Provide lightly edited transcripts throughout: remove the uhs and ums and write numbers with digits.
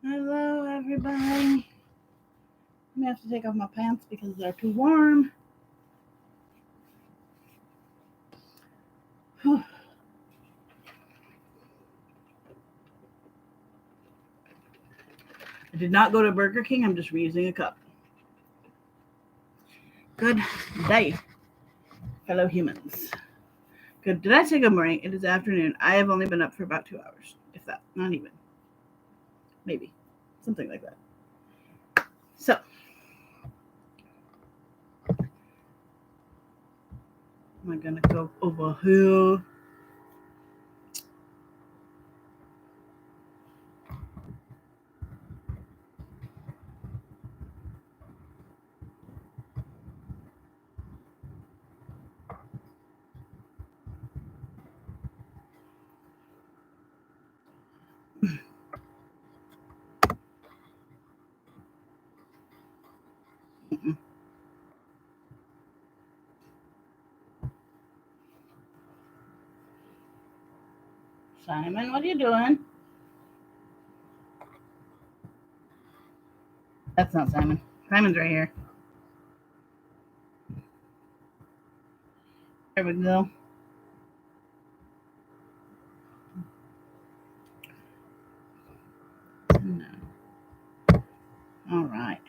Hello, everybody. I'm gonna have to take off my pants because they're too warm. Whew. I did not go to Burger King. I'm just reusing a cup. Good day, fellow humans. Good. Did I say good morning? It is afternoon. I have only been up for about 2 hours, if that. Not even. Maybe. Something like that. So, am I gonna go over here? Simon, what are you doing? That's not Simon. Simon's right here. There we go. No. All right.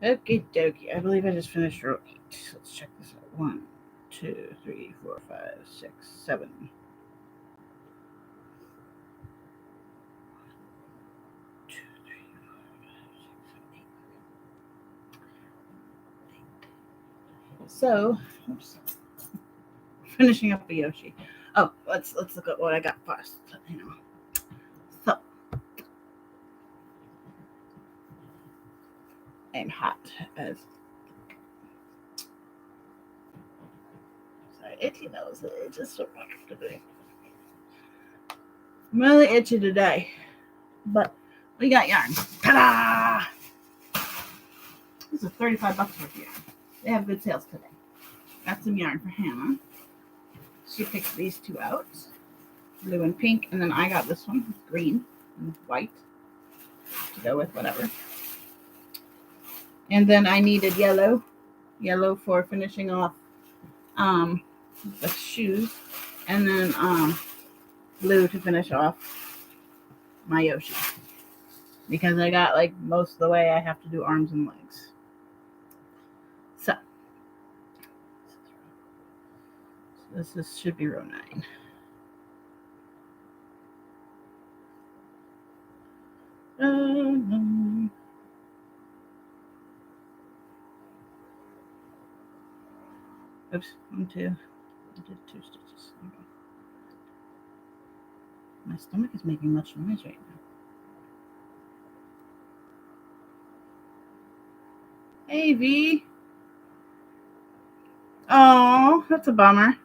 Okie dokie. I believe I just finished row 8. Let's check this out. 1, 2, 3, 4, 5, 6, 7. 2, 3, 4, 5, 6, 7, 8. So, oops, finishing up the Yoshi. Oh, let's look at what I got first. So, I'm hot as. Sorry, itchy nose. It's just so rough today. I'm really itchy today, but we got yarn. Ta-da! This is $35 worth of yarn. They have good sales today. Got some yarn for Hannah. She picked these two out, blue and pink, and then I got this one, green and white, to go with whatever. And then I needed yellow for finishing off the shoes, and then blue to finish off my Yoshi, because I got like most of the way I have to do arms and legs. So this should be row 9. Oops, 1, 2. I did 2 stitches. Okay. My stomach is making much noise right now. Hey, V. Oh, that's a bummer.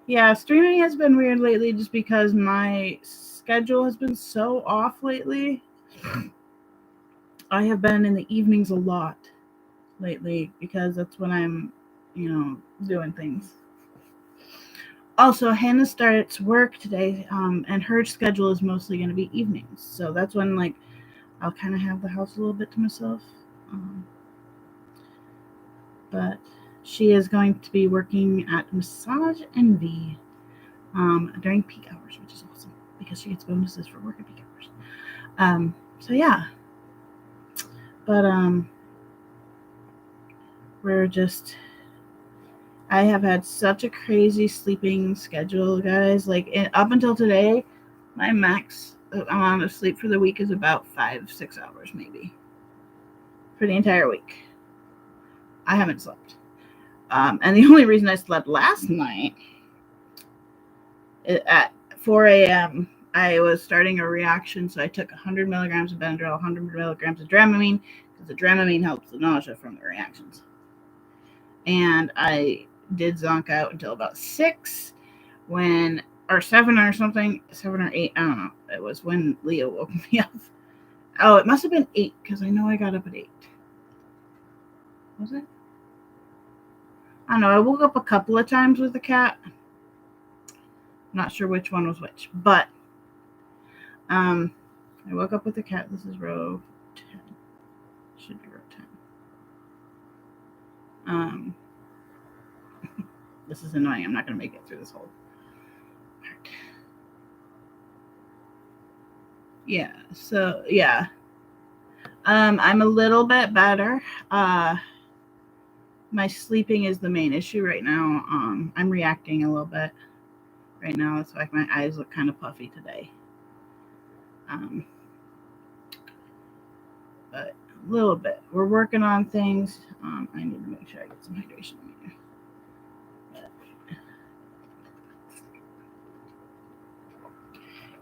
Yeah, streaming has been weird lately just because my schedule has been so off lately. I have been in the evenings a lot lately because that's when I'm, doing things. Also, Hannah starts work today, and her schedule is mostly going to be evenings. So that's when, like, I'll kind of have the house a little bit to myself. But she is going to be working at Massage Envy during peak hours, which is awesome because she gets bonuses for working peak hours. So yeah, but I have had such a crazy sleeping schedule, guys. Like up until today, my max amount of sleep for the week is about 5-6 hours, maybe, for the entire week. I haven't slept. And the only reason I slept last night at 4 a.m., I was starting a reaction, so I took 100 milligrams of Benadryl, 100 milligrams of Dramamine, because the Dramamine helps the nausea from the reactions. And I did zonk out until about 6, or 7 or something, 7 or 8, I don't know. It was when Leo woke me up. Oh, it must have been 8, because I know I got up at 8. Was it? I don't know. I woke up a couple of times with the cat. Not sure which one was which, but I woke up with the cat. This is row 10. Should be row 10. This is annoying. I'm not going to make it through this whole part. Yeah. So yeah. I'm a little bit better. My sleeping is the main issue right now. I'm reacting a little bit right now. That's why my eyes look kind of puffy today. But a little bit. We're working on things. I need to make sure I get some hydration in here.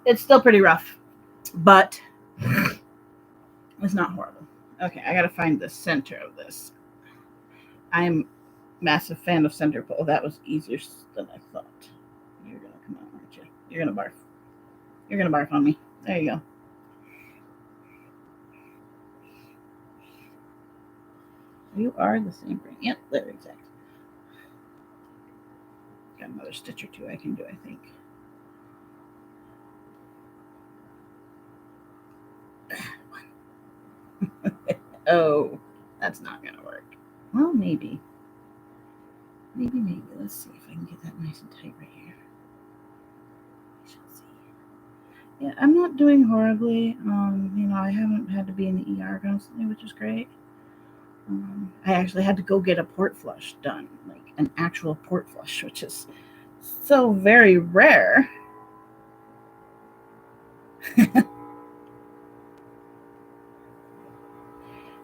It's still pretty rough, but it's not horrible. Okay, I gotta find the center of this. I'm a massive fan of center pull. That was easier than I thought. You're gonna come out, aren't you? You're gonna barf. You're gonna barf on me. There you go. You are the same brain. Yep, there, exactly. Got another stitch or two I can do, I think. Oh, that's not gonna work. Well, maybe. Maybe. Let's see if I can get that nice and tight right here. We shall see. Yeah, I'm not doing horribly. I haven't had to be in the ER constantly, which is great. I actually had to go get a port flush done, like an actual port flush, which is so very rare.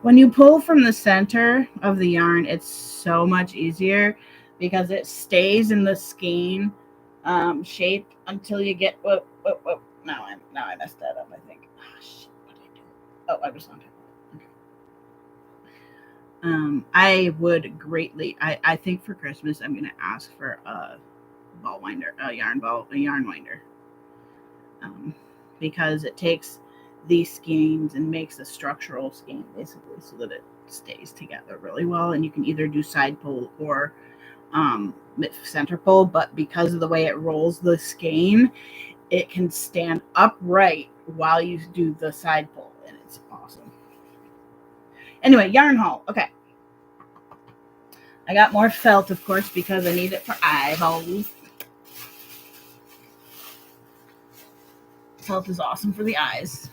When you pull from the center of the yarn, it's so much easier because it stays in the skein shape until you get. Whoa. Now I messed that up. I think. Oh shit! What did I do? Oh, I was on top. I would greatly. I think for Christmas I'm gonna ask for a ball winder, a yarn winder, because it takes these skeins and makes a structural skein basically so that it stays together really well, and you can either do side pull or center pull, but because of the way it rolls the skein, it can stand upright while you do the side pull, and it's awesome. Anyway, yarn haul. Okay, I got more felt, of course, because I need it for eyeballs. Felt is awesome for the eyes.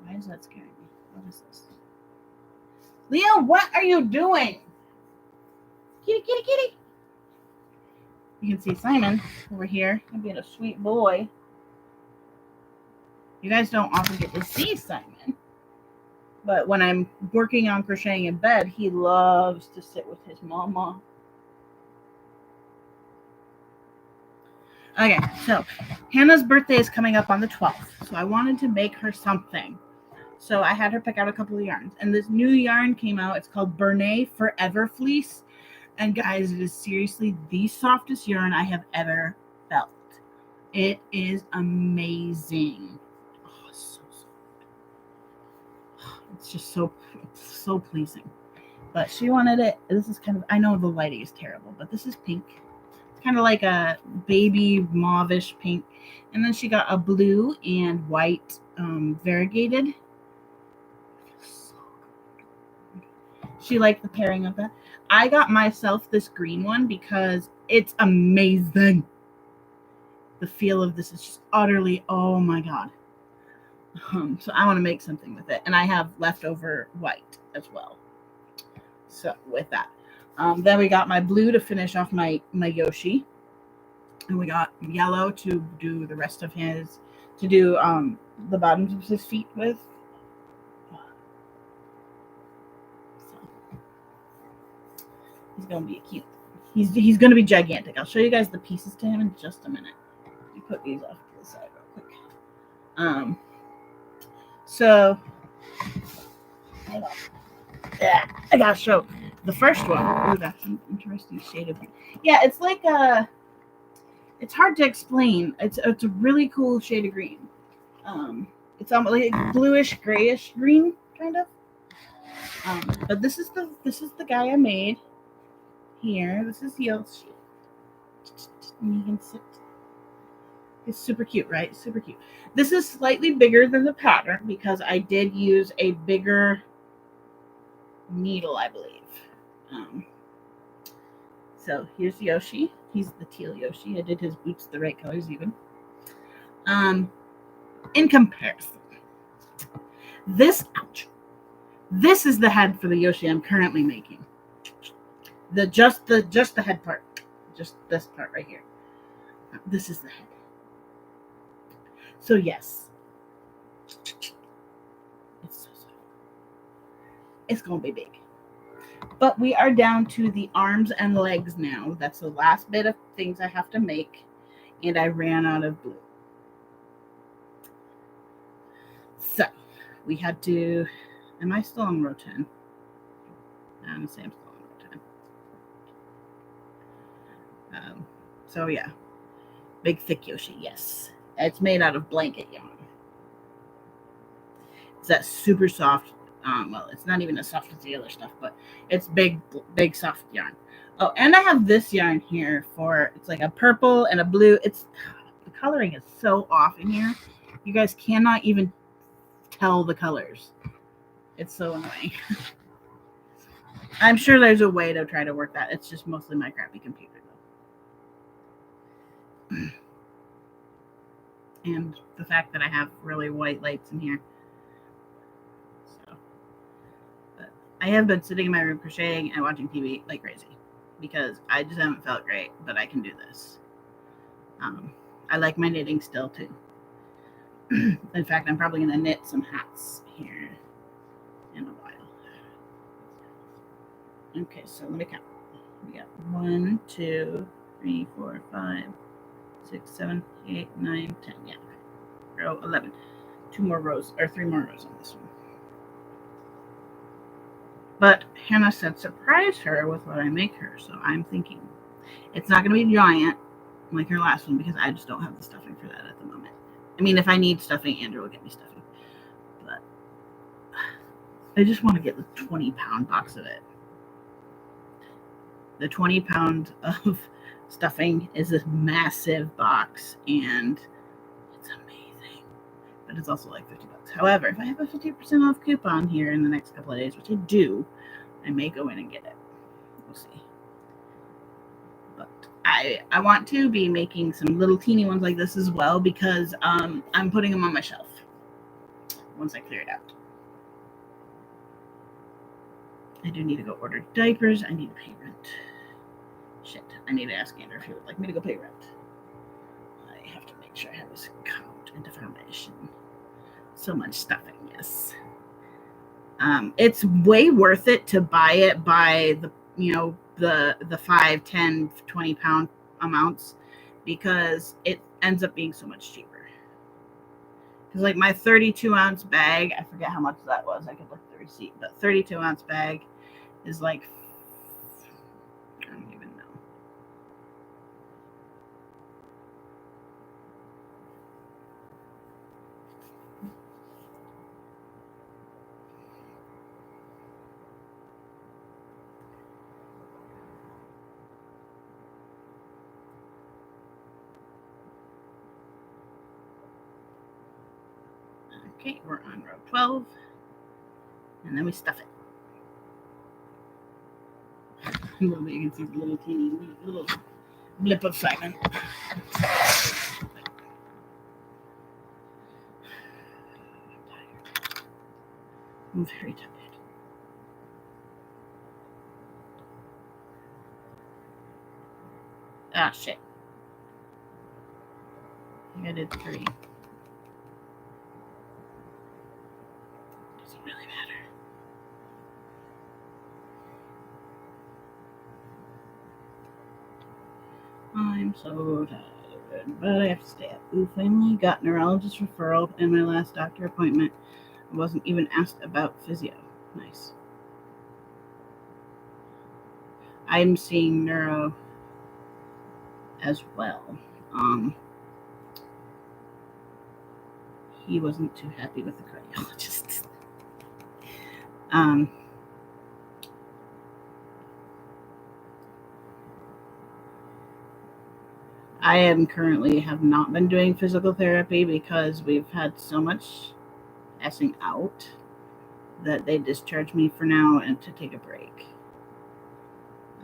Why is that scaring me? What is this? Leo, what are you doing? Kitty. You can see Simon over here. He's being a sweet boy. You guys don't often get to see Simon. But when I'm working on crocheting in bed, he loves to sit with his mama. Okay, so Hannah's birthday is coming up on the 12th. So I wanted to make her something. So I had her pick out a couple of yarns. And this new yarn came out. It's called Bernay Forever Fleece. And guys, it is seriously the softest yarn I have ever felt. It is amazing. Oh, it's so soft. It's just so pleasing. But she wanted it. This is kind of, I know the lighting is terrible, but this is pink. It's kind of like a baby mauvish pink. And then she got a blue and white variegated. She liked the pairing of that. I got myself this green one because it's amazing. The feel of this is just utterly, oh my god. So I want to make something with it. And I have leftover white as well. So with that. Then we got my blue to finish off my Yoshi. And we got yellow to do the rest of his, to do the bottoms of his feet with. He's going to be cute. He's going to be gigantic. I'll show you guys the pieces to him in just a minute. Let me put these off to the side real quick. So, hold on. Yeah, I got to show the first one. Oh, that's an interesting shade of green. Yeah, it's like it's hard to explain. It's a really cool shade of green. It's almost like bluish, grayish green, kind of. But this is the guy I made. here. This is Yoshi. And you can sit. It's super cute, right? Super cute. This is slightly bigger than the pattern because I did use a bigger needle, I believe. So here's Yoshi. He's the teal Yoshi. I did his boots the right colors even. In comparison, this is the head for the Yoshi I'm currently making. Just the head part, just this part right here. This is the head. So yes, it's so soft. It's gonna be big. But we are down to the arms and legs now. That's the last bit of things I have to make, and I ran out of glue. So we had to. Am I still on row 10? I'm gonna say I'm still on row 10. So yeah, big thick Yoshi. Yes, it's made out of blanket yarn. It's that super soft. Well, it's not even as soft as the other stuff, but it's big soft yarn. Oh, and I have this yarn here for, it's like a purple and a blue. The coloring is so off in here. You guys cannot even tell the colors. It's so annoying. I'm sure there's a way to try to work that. It's just mostly my crappy computer, though. And the fact that I have really white lights in here. So, but I have been sitting in my room crocheting and watching TV like crazy because I just haven't felt great, but I can do this. I like my knitting still too. In fact, I'm probably going to knit some hats here in a while. Okay, so let me count. We got 1, 2, 3, 4, 5, 6, 7, 8, 9, 10. Yeah, row 11. 2 more rows, or 3 more rows on this one. But Hannah said surprise her with what I make her, so I'm thinking it's not going to be giant like her last one because I just don't have the stuffing for that at the moment. I mean, if I need stuffing, Andrew will get me stuffing. But I just want to get the 20-pound box of it. The 20-pound of stuffing is this massive box, and it's amazing. But it's also like $50. However, if I have a 50% off coupon here in the next couple of days, which I do, I may go in and get it. We'll see. But I want to be making some little teeny ones like this as well because I'm putting them on my shelf once I clear it out. I do need to go order diapers. I need to pay rent. Shit, I need to ask Andrew if he would like me to go pay rent. I have to make sure I have his account and information. So much stuffing, yes. It's way worth it to buy it by the 5, 10, 20 pound amounts because it ends up being so much cheaper. Because like my 32-ounce bag, I forget how much that was. I could look at the receipt, but 32-ounce bag is like, I don't even know. Okay, we're on row 12, and then we stuff it. A little bit, you can see the little teeny little blip of Simon. I'm very tired. Ah, shit. I did 3. Doesn't really matter. I'm so tired, but I have to stay up. We finally got neurologist referral and my last doctor appointment. I wasn't even asked about physio. Nice. I'm seeing neuro as well. He wasn't too happy with the cardiologist. I am currently have not been doing physical therapy because we've had so much passing out that they discharged me for now and to take a break.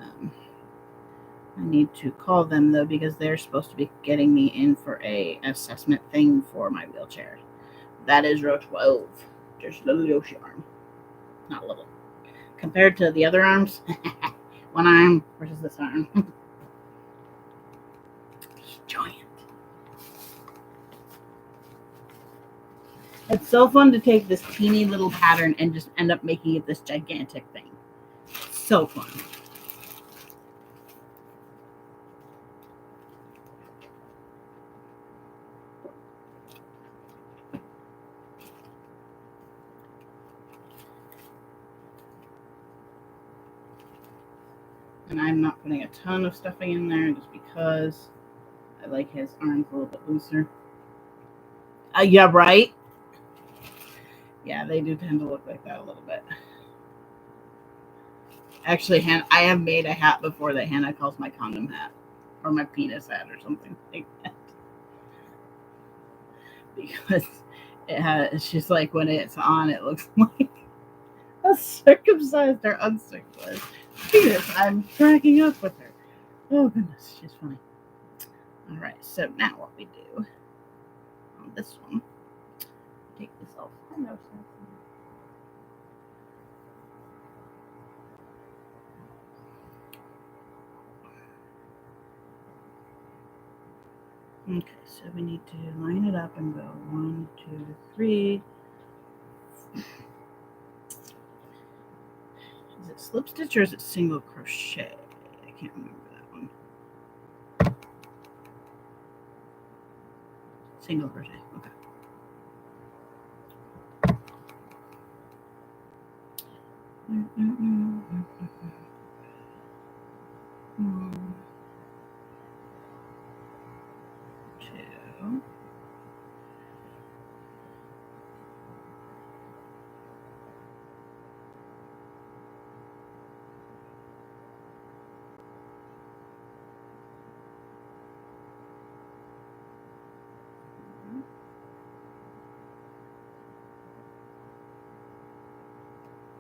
I need to call them though because they're supposed to be getting me in for a assessment thing for my wheelchair. That is row 12. There's little Yoshi arm. Not little. Compared to the other arms, one arm versus this arm. It's giant. It's so fun to take this teeny little pattern and just end up making it this gigantic thing. So fun. And I'm not putting a ton of stuffing in there just because I like his arms a little bit looser. Yeah, right? Yeah, they do tend to look like that a little bit. Actually, I have made a hat before that Hannah calls my condom hat. Or my penis hat or something like that. Because she's like, when it's on, it looks like a circumcised or uncircumcised penis. I'm cracking up with her. Oh, goodness, she's funny. All right, so now what we do on this one, take this off. Okay, so we need to line it up and go 1, 2, 3. Is it slip stitch or is it single crochet? I can't remember that one. Single crochet, okay. Two.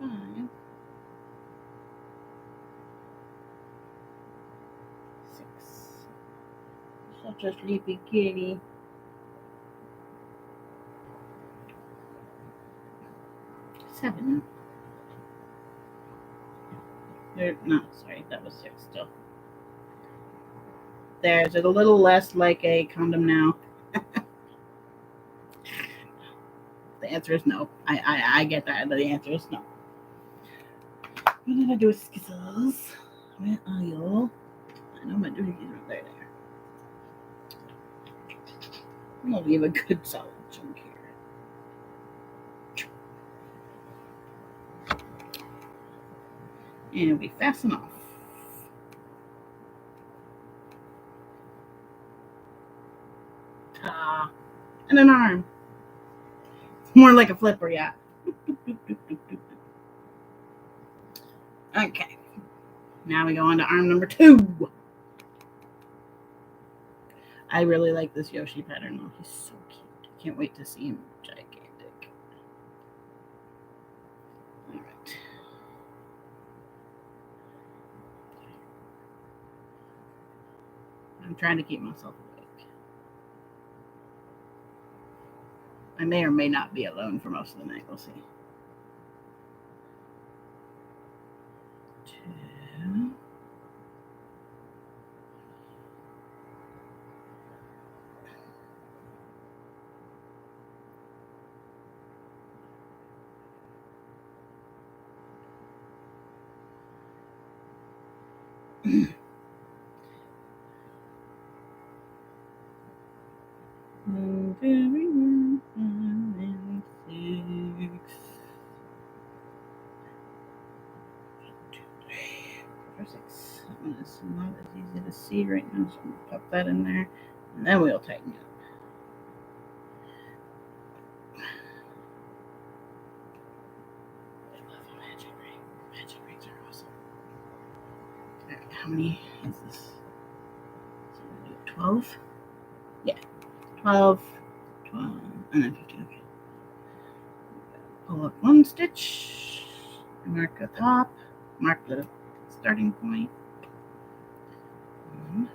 Five. 6. Such a sleepy kitty. 7. No, sorry, that was 6 still. There's it a little less like a condom now. The answer is no. I get that, but the answer is no. What did I do with skizzles? Where are you? I know my doohickeys are there. I'm gonna leave a good solid chunk here. And we fasten off. Ta. And an arm. More like a flipper, yeah. Okay. Now we go on to arm number 2. I really like this Yoshi pattern though. He's so cute. Can't wait to see him gigantic. Alright. I'm trying to keep myself awake. I may or may not be alone for most of the night. We'll see. 2. It's not as easy to see right now, so I'm going to pop that in there, and then we'll tighten it up. I love a magic ring. Magic rings are awesome. Alright, how many is this? So I'm going to do 12? Yeah. 12, and then 15. Okay. Pull up one stitch, mark the top, mark the starting point. 1,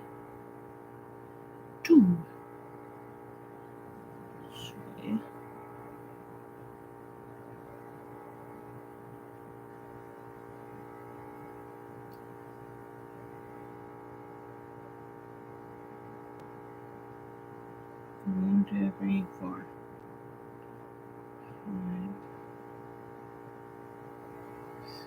2. Okay. One, 2, 3, 4, 5, 6.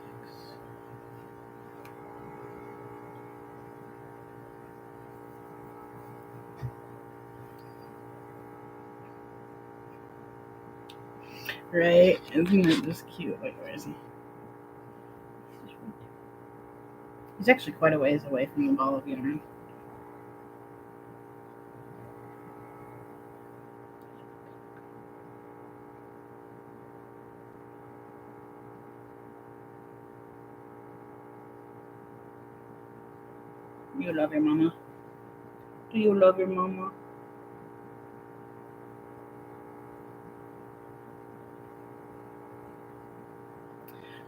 Right? Isn't it just cute? Wait, where is he? He's actually quite a ways away from the ball of yarn. You love your mama? Do you love your mama?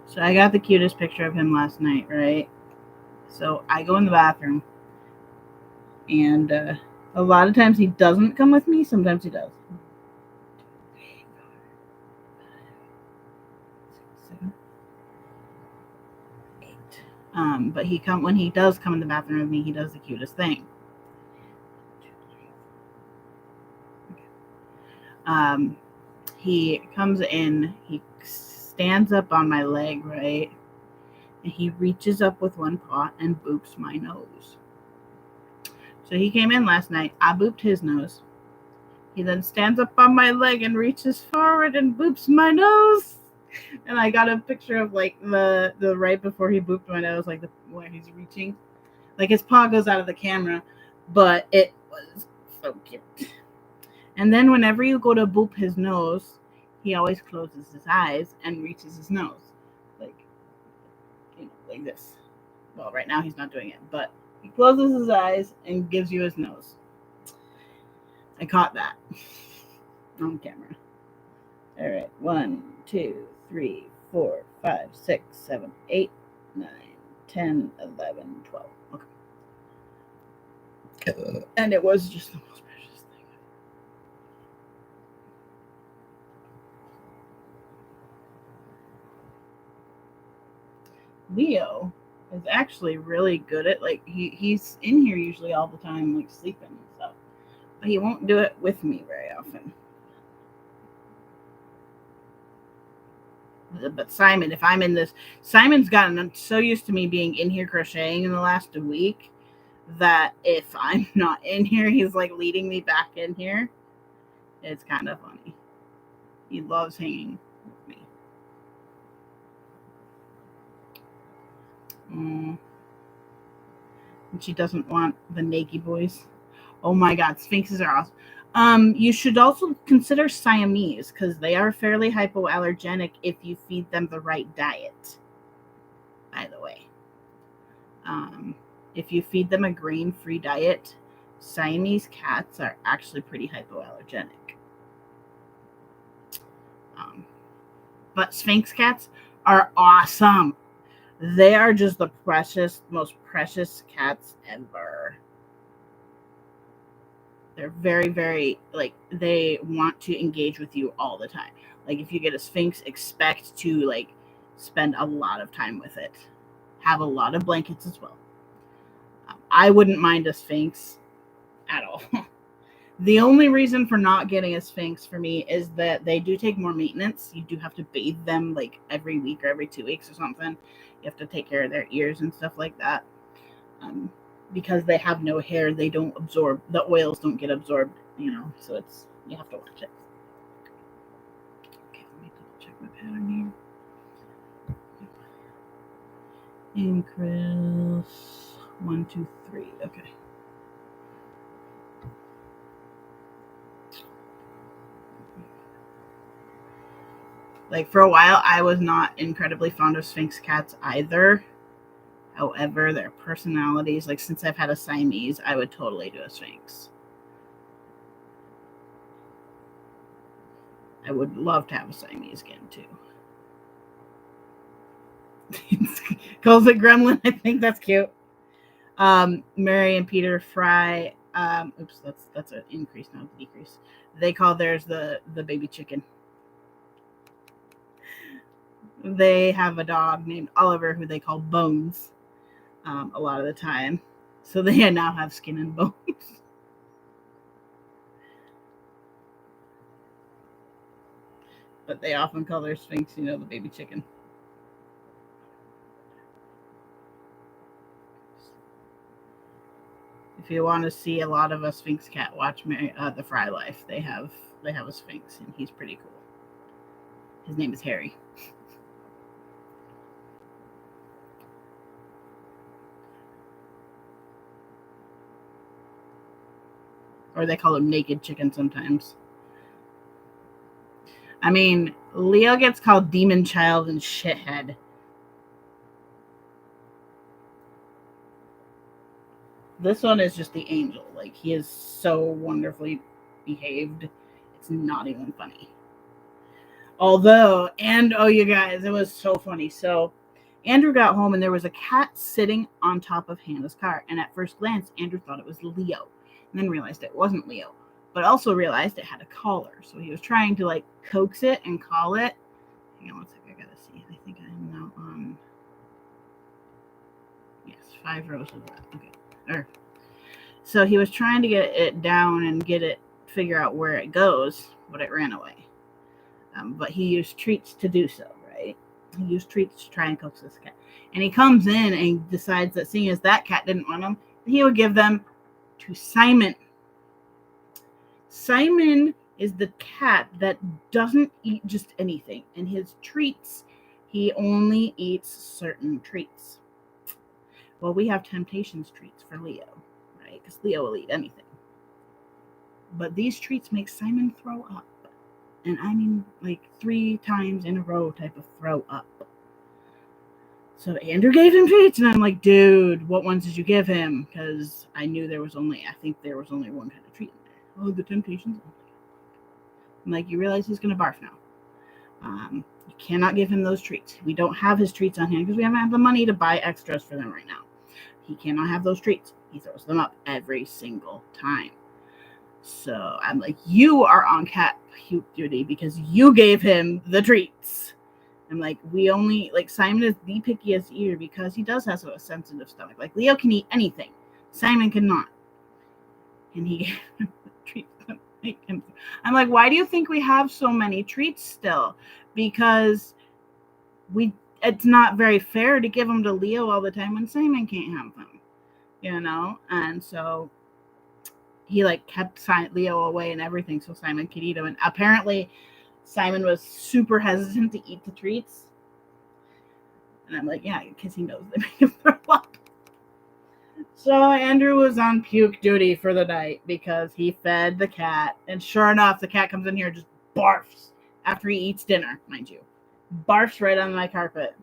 So I got the cutest picture of him last night, right? So I go in the bathroom, and a lot of times he doesn't come with me. Sometimes he does. 7, 8. But when he does come in the bathroom with me, he does the cutest thing. He comes in, he stands up on my leg, right? And he reaches up with one paw and boops my nose. So he came in last night, I booped his nose. He then stands up on my leg and reaches forward and boops my nose. And I got a picture of like the right before he booped my nose, like where he's reaching. Like his paw goes out of the camera, but it was so cute. And then whenever you go to boop his nose, he always closes his eyes and reaches his nose. Like, like this. Well, right now he's not doing it, but he closes his eyes and gives you his nose. I caught that on camera. All right. 1, 2, 3, 4, 5, 6, 7, 8, 9, 10, 11, 12. Okay. And it was just the most precious thing. Leo is actually really good at, like, he's in here usually all the time, like sleeping and stuff, but he won't do it with me very often. But Simon, if I'm in this, Simon's gotten so used to me being in here crocheting in the last week that if I'm not in here, he's like leading me back in here. It's kind of funny. He loves hanging with me. And she doesn't want the naked boys. Oh my god, Sphinxes are awesome. You should also consider Siamese because they are fairly hypoallergenic if you feed them the right diet. By the way, if you feed them a grain-free diet, Siamese cats are actually pretty hypoallergenic. But Sphinx cats are awesome. They are just the most precious cats ever. They're very, very, like, they want to engage with you all the time. Like, if you get a Sphinx, expect to, like, spend a lot of time with it. Have a lot of blankets as well. I wouldn't mind a Sphinx at all. The only reason for not getting a Sphinx for me is that they do take more maintenance. You do have to bathe them, like, every week or every 2 weeks or something. You have to take care of their ears and stuff like that. Because they have no hair, they don't absorb, the oils don't get absorbed, so you have to watch it. Okay, let me double check my pattern here. Increase 1, 2, 3. Okay. Like, for a while, I was not incredibly fond of Sphinx cats either. However, their personalities, like since I've had a Siamese, I would totally do a Sphinx. I would love to have a Siamese again, too. Calls it Gremlin. I think that's cute. Mary and Peter Fry. Oops, that's an increase, not a decrease. They call theirs the baby chicken. They have a dog named Oliver who they call Bones a lot of the time. So they now have skin and bones. But they often call their Sphinx, the baby chicken. If you want to see a lot of a Sphinx cat, watch the Fry Life. They have a Sphinx, and he's pretty cool. His name is Harry. Or they call him Naked Chicken sometimes. I mean, Leo gets called Demon Child and Shithead. This one is just the angel. Like, he is so wonderfully behaved. It's not even funny. Although, you guys, it was so funny. So, Andrew got home and there was a cat sitting on top of Hannah's car. And at first glance, Andrew thought it was Leo. And then realized it wasn't Leo. But also realized it had a collar. So he was trying to, like, coax it and call it. Hang on one second, I gotta see. I think I am now on... Yes, 5 rows of that. Okay. So he was trying to get it down and figure out where it goes, but it ran away. But he used treats to do so, right? He used treats to try and coax this cat. And he comes in and decides that seeing as that cat didn't want them, he would give them to Simon. Simon is the cat that doesn't eat just anything. And his treats, he only eats certain treats. Well, we have Temptations treats for Leo, right? Because Leo will eat anything. But these treats make Simon throw up. And I mean, like 3 times in a row type of throw up. So Andrew gave him treats, and I'm like, dude, what ones did you give him? Because I knew I think there was only one kind of treat in there. Oh, the Temptations. I'm like, you realize he's going to barf now. You cannot give him those treats. We don't have his treats on hand because we haven't had the money to buy extras for them right now. He cannot have those treats. He throws them up every single time. So I'm like, you are on cat puke duty because you gave him the treats. I'm like, Simon is the pickiest eater because he does have a sensitive stomach. Like, Leo can eat anything. Simon cannot. And he gave him the treats that make him. I'm like, why do you think we have so many treats still? Because it's not very fair to give them to Leo all the time when Simon can't have them. And so he kept Leo away and everything so Simon could eat them. And apparently Simon was super hesitant to eat the treats. And I'm like, yeah, because he knows they make him throw up. So Andrew was on puke duty for the night because he fed the cat. And sure enough, the cat comes in here and just barfs after he eats dinner, mind you. Barfs right on my carpet.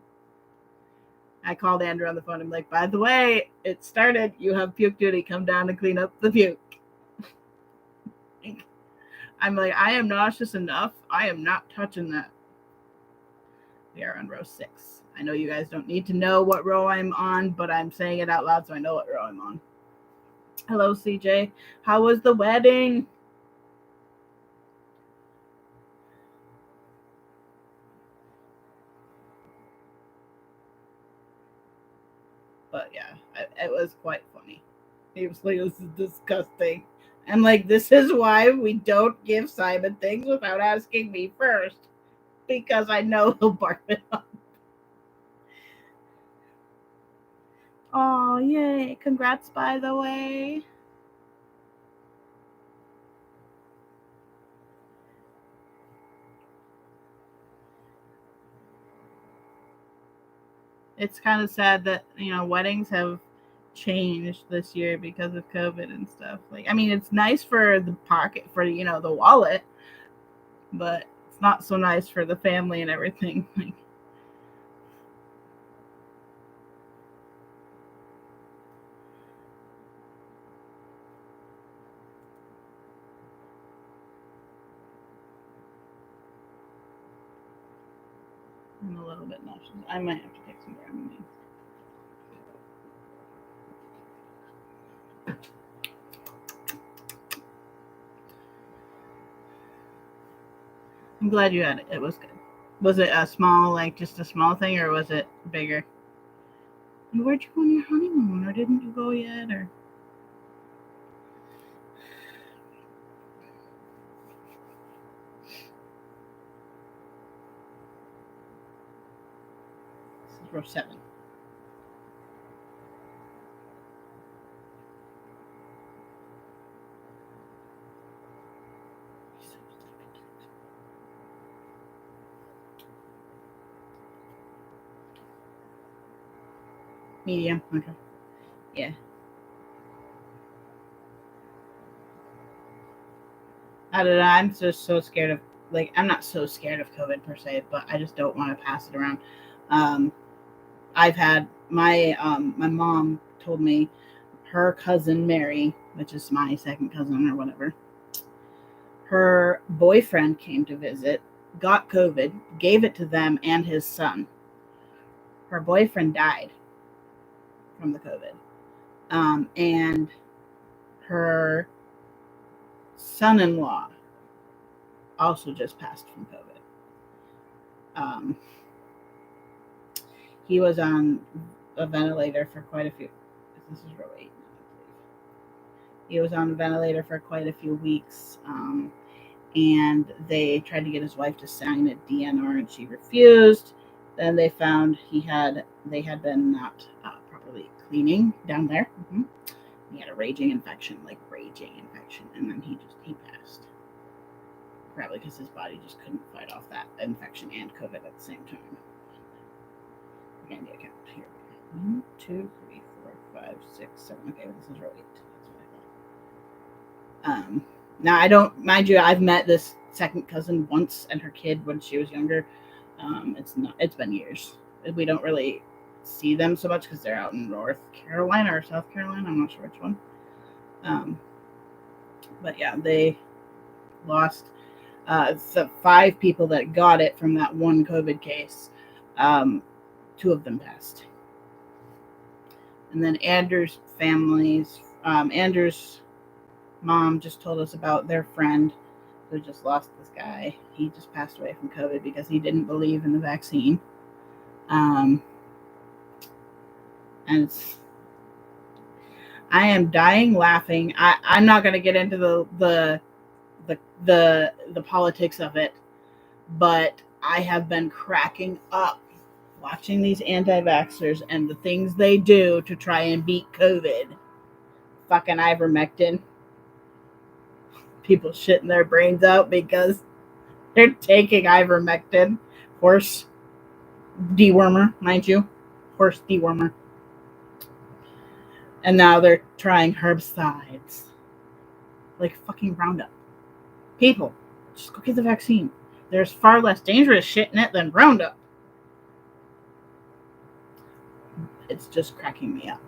I called Andrew on the phone. I'm like, by the way, it started. You have puke duty. Come down and clean up the puke. I'm like, I am nauseous enough. I am not touching that. We are on row 6. I know you guys don't need to know what row I'm on, but I'm saying it out loud so I know what row I'm on. Hello, CJ. How was the wedding? But yeah, it was quite funny. He was like, this is disgusting. I'm like, this is why we don't give Simon things without asking me first. Because I know he'll barf it up. Oh, yay. Congrats, by the way. It's kind of sad that, weddings have changed this year because of COVID and stuff. It's nice for the pocket, for, the wallet, but it's not so nice for the family and everything. I'm a little bit nauseous. I might have to take some Dramamine. I'm glad you had it. It was good. Was it a small, like just a small thing, or was it bigger? And where'd you go on your honeymoon, or didn't you go yet, or? This is row 7. Medium. Okay. Yeah. I don't know. I'm just so scared of, like, I'm not so scared of COVID per se, but I just don't want to pass it around. I've had my mom told me her cousin Mary, which is my second cousin or whatever, her boyfriend came to visit, got COVID, gave it to them and his son. Her boyfriend died from the COVID. And her son-in-law also just passed from COVID. He was on a ventilator for quite a few. This is row 8 now, I believe. He was on a ventilator for quite a few weeks, and they tried to get his wife to sign a DNR, and she refused. Then they found they had been not properly cleaning down there. Mm-hmm. He had a raging infection, and then he passed. Probably because his body just couldn't fight off that infection and COVID at the same time. Again, the account here. 1, 2, 3, 4, 5, 6, 7. Okay, this is row 8. That's what I thought. Now I don't, mind you, I've met this second cousin once and her kid when she was younger. It's been years. We don't really see them so much because they're out in North Carolina or South Carolina. I'm not sure which one. But yeah, they lost the 5 people that got it from that one COVID case. 2 of them passed. And then Andrew's mom just told us about their friend who just lost this guy. He just passed away from COVID because he didn't believe in the vaccine. And I am dying laughing. I'm not going to get into the politics of it, but I have been cracking up watching these anti-vaxxers and the things they do to try and beat COVID. Fucking ivermectin. People shitting their brains out because they're taking ivermectin. Horse dewormer, mind you. Horse dewormer. And now they're trying herbicides. Like fucking Roundup. People, just go get the vaccine. There's far less dangerous shit in it than Roundup. It's just cracking me up.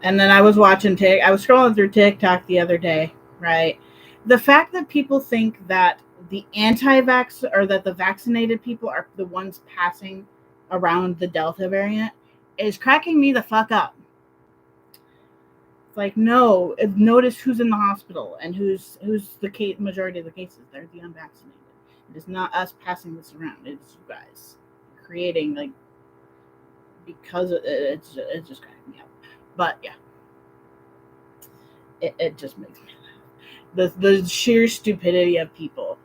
And then I was scrolling through TikTok the other day, right? The fact that people think that the anti-vax or that the vaccinated people are the ones passing around the Delta variant is cracking me the fuck up. It's like, no, notice who's in the hospital and who's the majority of the cases. They're the unvaccinated. It is not us passing this around. It's you guys creating, like, because it's just cracking me up. But yeah, it just makes me laugh. The sheer stupidity of people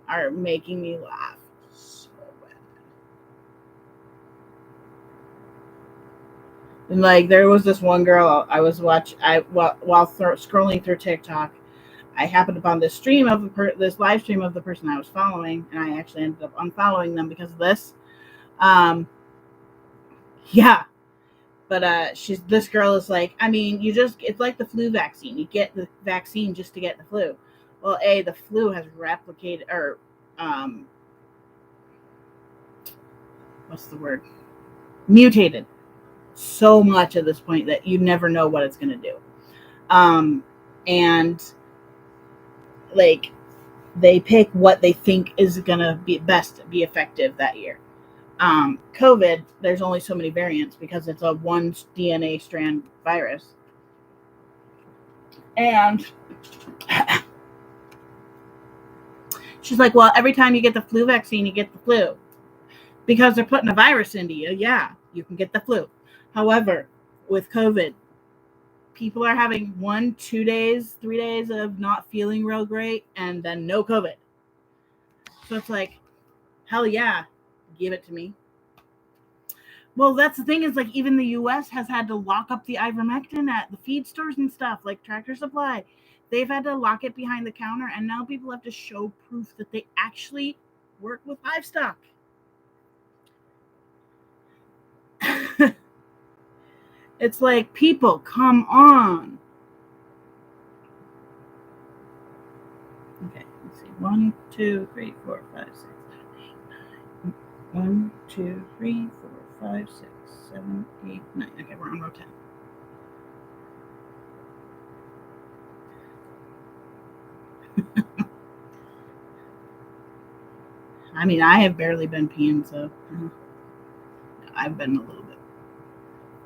are making me laugh so bad. And like, there was this one girl I was while scrolling through TikTok, I happened upon this this live stream of the person I was following, and I actually ended up unfollowing them because of this. Yeah. But this girl is like, I mean, it's like the flu vaccine. You get the vaccine just to get the flu. Well, the flu has replicated, or what's the word? Mutated so much at this point that you never know what it's going to do. And like, they pick what they think is going to be effective that year. COVID, there's only so many variants because it's a one DNA strand virus. And she's like, well, every time you get the flu vaccine, you get the flu. Because they're putting a virus into you, yeah, you can get the flu. However, with COVID, people are having 1, 2 days, 3 days of not feeling real great and then no COVID. So it's like, hell yeah, give it to me. Well, that's the thing is, like, even the U.S. has had to lock up the ivermectin at the feed stores and stuff, like Tractor Supply. They've had to lock it behind the counter, and now people have to show proof that they actually work with livestock. It's like, people, come on. Okay, let's see. 1, 2, 3, 4, 5, 6, 7, 8, 9. 1, 2, 3, 4, 5, 6, 7, 8, 9. Okay, we're on row 10. I mean, I have barely been peeing, so I've been a little bit.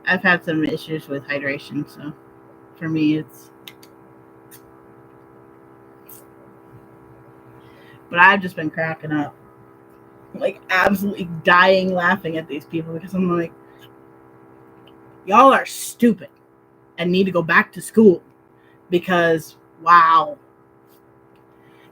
I've had some issues with hydration, so for me, it's. But I've just been cracking up, like absolutely dying laughing at these people because I'm like, y'all are stupid and need to go back to school because wow.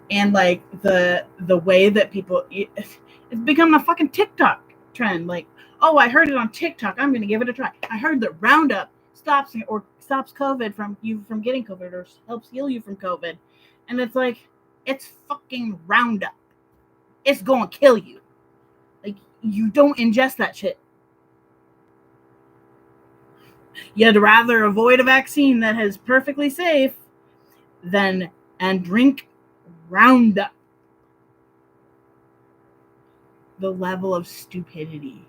And like the way that people, it's become a fucking TikTok trend. Like, oh, I heard it on TikTok, I'm gonna give it a try. I heard that Roundup stops COVID from getting COVID or helps heal you from COVID, and it's like, it's fucking Roundup. It's gonna kill you. Like, you don't ingest that shit. You'd rather avoid a vaccine that is perfectly safe and drink Roundup. The level of stupidity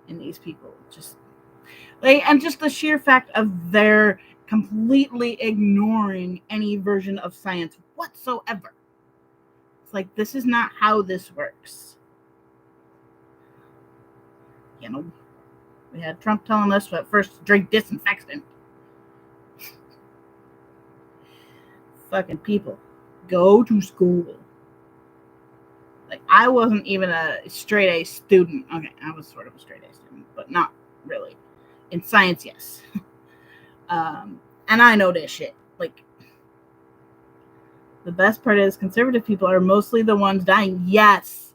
in these people, just like, and just the sheer fact of their completely ignoring any version of science whatsoever. It's like, this is not how this works. You know, we had Trump telling us at first to drink disinfectant. Fucking people, go to school. Like, I wasn't even a straight A student. Okay, I was sort of a straight A student, but not really. In science, yes. And I know this shit. Like, the best part is conservative people are mostly the ones dying. Yes.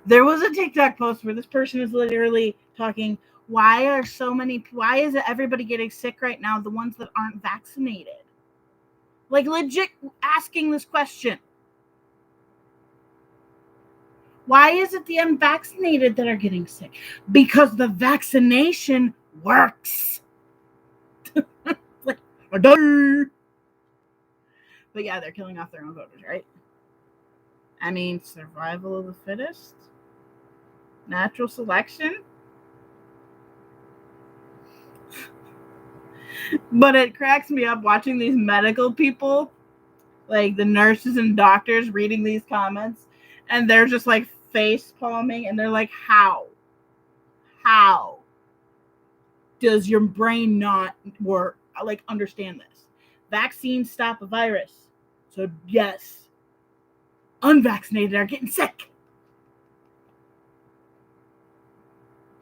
There was a TikTok post where this person is literally talking, why is it everybody getting sick right now, the ones that aren't vaccinated? Like, legit asking this question. Why is it the unvaccinated that are getting sick? Because the vaccination works. Like, but yeah, they're killing off their own voters, right? I mean, survival of the fittest? Natural selection? But it cracks me up watching these medical people, like the nurses and doctors, reading these comments, and they're just like face palming, and they're like, how does your brain not work? Like, understand this. Vaccines stop a virus. So yes, unvaccinated are getting sick.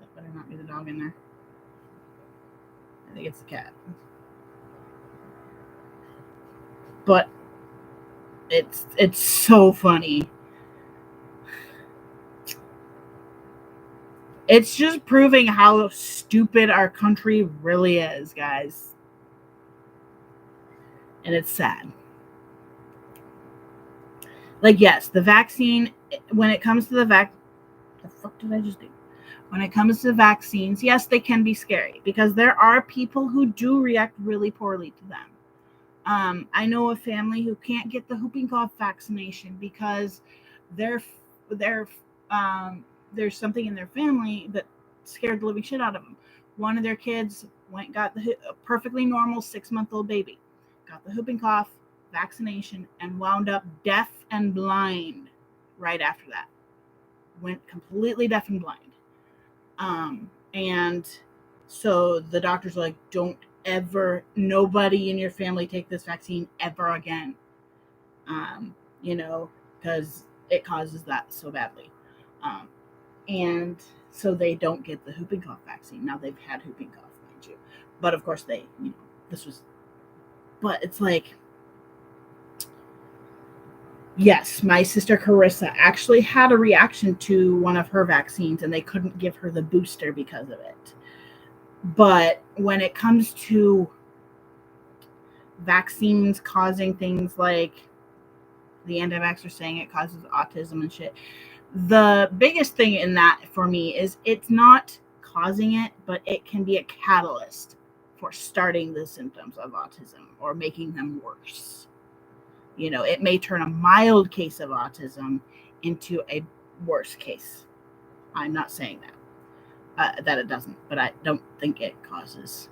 That better not be the dog in there. I think it's the cat. But it's so funny. It's just proving how stupid our country really is, guys. And it's sad. Like, yes, the vaccine, when it comes to the fuck did I just do? When it comes to vaccines, yes, they can be scary because there are people who do react really poorly to them. I know a family who can't get the whooping cough vaccination because there's something in their family that scared the living shit out of them. One of their kids got a perfectly normal 6-month-old baby, got the whooping cough, vaccination and wound up deaf and blind right after that. Went completely deaf and blind. And so the doctors were like, don't ever, nobody in your family take this vaccine ever again. Because it causes that so badly. And so they don't get the whooping cough vaccine. Now they've had whooping cough, mind you. But of course but it's like, yes, my sister Carissa actually had a reaction to one of her vaccines and they couldn't give her the booster because of it. But when it comes to vaccines causing things like the anti-vaxxers saying it causes autism and shit, the biggest thing in that for me is it's not causing it, but it can be a catalyst for starting the symptoms of autism or making them worse. It may turn a mild case of autism into a worse case. I'm not saying that it doesn't, but I don't think it causes.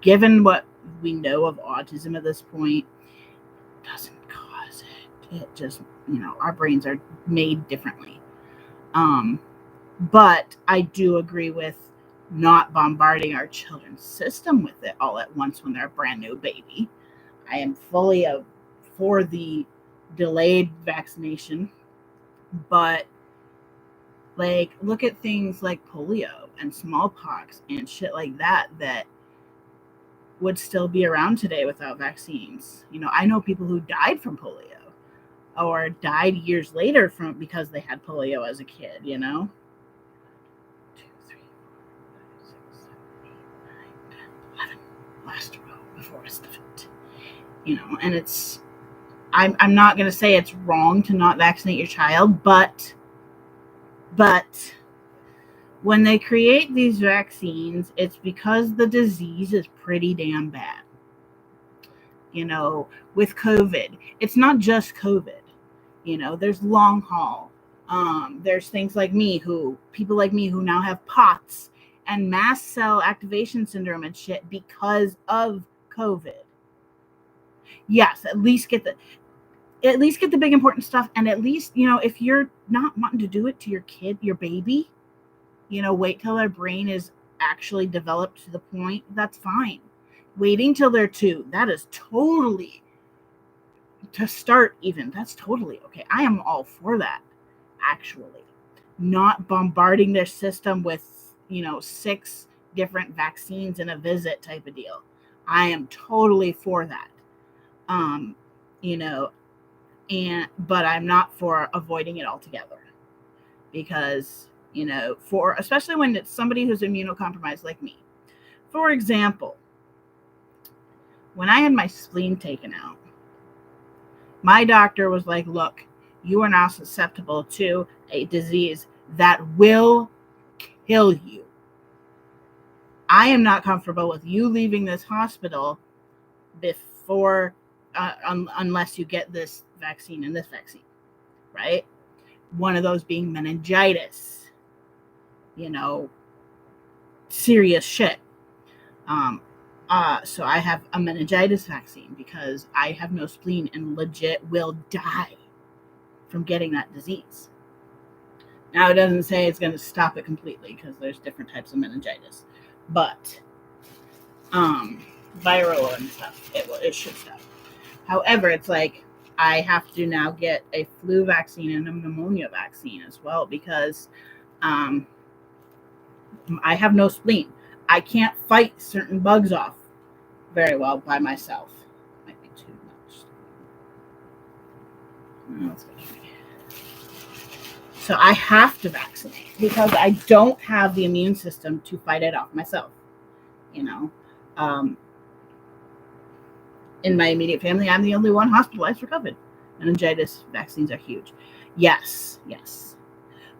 Given what we know of autism at this point, it doesn't cause it. It just, our brains are made differently. But I do agree with not bombarding our children's system with it all at once when they're a brand new baby. I am fully for the delayed vaccination, but like, look at things like polio and smallpox and shit like that would still be around today without vaccines. I know people who died from polio or died years later because they had polio as a kid. 2, 3, 4, 5, 6, 7, 8, 9, 10, 11. Last row before rest of it. And it's, I'm not going to say it's wrong to not vaccinate your child, but when they create these vaccines, it's because the disease is pretty damn bad. With COVID, it's not just COVID. There's long haul. There's things like people like me who now have POTS and mast cell activation syndrome and shit because of COVID. Yes, at least get the big important stuff, and at least, if you're not wanting to do it to your kid, your baby, wait till their brain is actually developed to the point, that's fine. Waiting till they're 2, that is totally, to start even, that's totally okay. I am all for that, actually. Not bombarding their system with, 6 different vaccines in a visit type of deal. I am totally for that. But I'm not for avoiding it altogether, because, especially when it's somebody who's immunocompromised like me. For example, when I had my spleen taken out, my doctor was like, look, you are now susceptible to a disease that will kill you. I am not comfortable with you leaving this hospital before, unless you get this vaccine and this vaccine, right? One of those being meningitis, serious shit. So I have a meningitis vaccine because I have no spleen and legit will die from getting that disease. Now, it doesn't say it's going to stop it completely because there's different types of meningitis, but viral and stuff, it should stop. However, it's like I have to now get a flu vaccine and a pneumonia vaccine as well because I have no spleen. I can't fight certain bugs off very well by myself. Might be too much. So I have to vaccinate because I don't have the immune system to fight it off myself. In my immediate family, I'm the only one hospitalized for COVID. Meningitis vaccines are huge. Yes.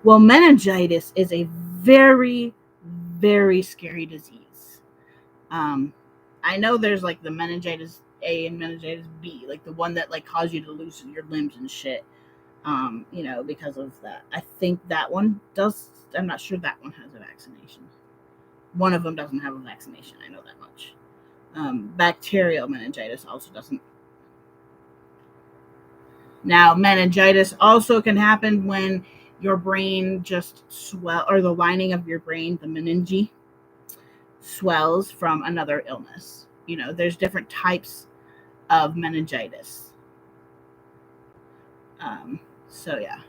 Well, meningitis is a very, very scary disease. I know there's like the meningitis A and meningitis B, like the one that like cause you to lose your limbs and shit. Because of that. I think that one does. I'm not sure that one has a vaccination. One of them doesn't have a vaccination. I know that much. Bacterial meningitis also doesn't. Now, meningitis also can happen when your brain just swell, or the lining of your brain, the meninge, swells from another illness. There's different types of meningitis. So yeah.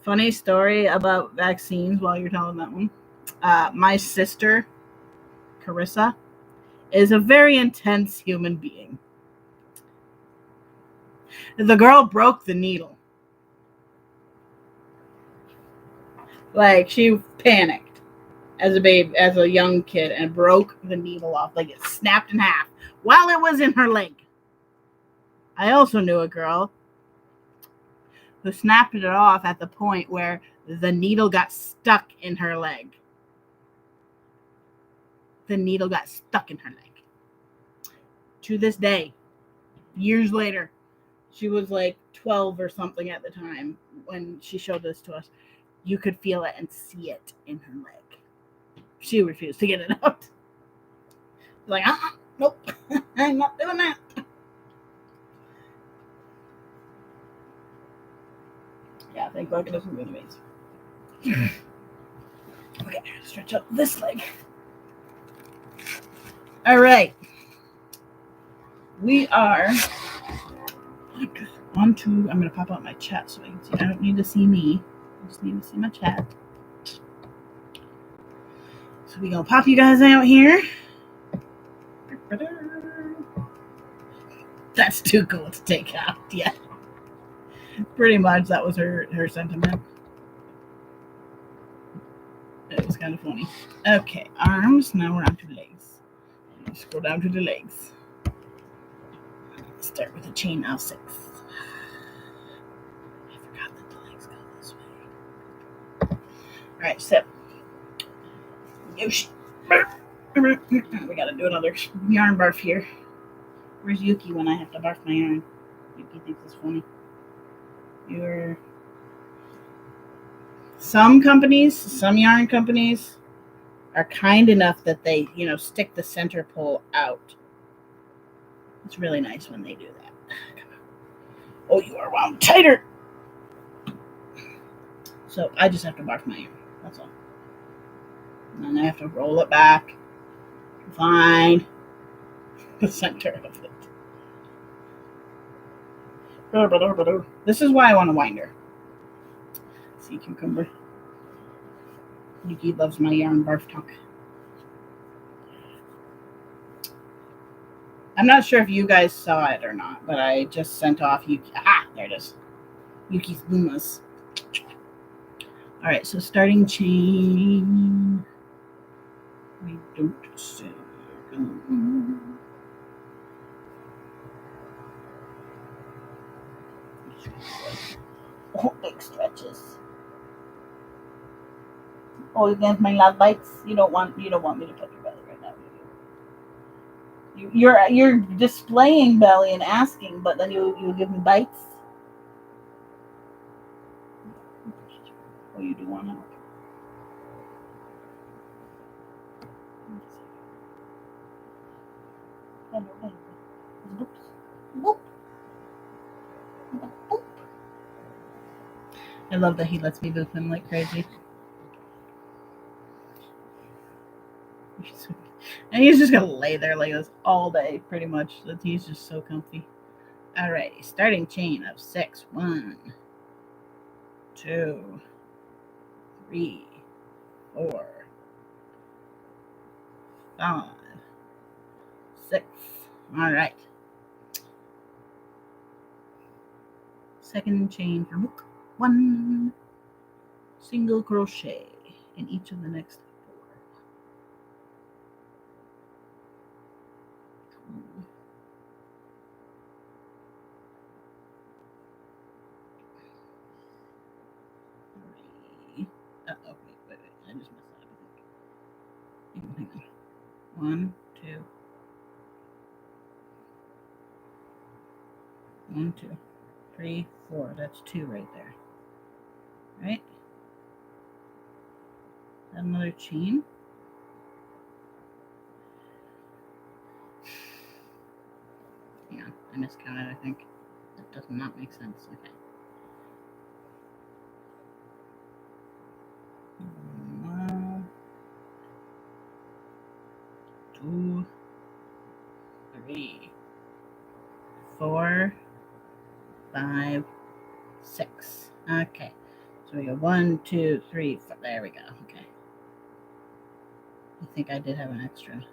Funny story about vaccines while you're telling that one. My sister, Carissa, is a very intense human being. The girl broke the needle. Like, she panicked as a young kid, and broke the needle off. Like, it snapped in half while it was in her leg. I also knew a girl who snapped it off at the point where the needle got stuck in her leg. The needle got stuck in her leg. To this day, years later, she was like 12 or something at the time when she showed this to us. You could feel it and see it in her leg. She refused to get it out. Like, nope, I'm not doing that. Yeah, thank God it doesn't go to waste. Okay, stretch out this leg. All right. We are on to, I'm going to pop out my chat so I can see. I don't need to see me. I just need to see my chat. So we're going to pop you guys out here. That's too cool to take out. Yeah. Pretty much that was her sentiment. It was kind of funny. Okay, arms. Now we're on to legs. Let's go down to the legs. Start with a chain of 6. I forgot that the legs go this way. Alright, so Yoshi. We gotta do another yarn barf here. Where's Yuki when I have to barf my yarn? Yuki thinks it's funny. Some yarn companies are kind enough that they, stick the center pole out. It's really nice when they do that. Come on. Oh, you are wound tighter. So I just have to barf my yarn. That's all. And then I have to roll it back. Find the center of it. This is why I want a winder. Sea cucumber. Yuki loves my yarn barf talk. I'm not sure if you guys saw it or not, but I just sent off Yuki. There it is. Yuki's Lumas. All right, so starting chain. We don't say. Oh, big stretches. Oh, against my love bites. You don't want me to put your belly right now, do you? You're displaying belly and asking, but then you give me bites. Oh, you do want to. Hello. Oops. Whoop. Whoop. I love that he lets me boop him like crazy. And he's just gonna lay there like this all day, pretty much. He's just so comfy. Alrighty, starting chain of 6. 1, 2, 3, 4, 5, 6. All right. Second chain for hook. 1 single crochet in each of the next 4. 2, 3. Oh, wait. I just messed that up. Hang on. 1, 2. 1, 2, 3, 4. That's 2 right there. Right? Another chain. I miscounted, I think. That does not make sense. Okay. 1, 2, 3, 4, 5, 6. Okay. So we go 1, 2, 3, 4. There we go. Okay. I think I did have an extra.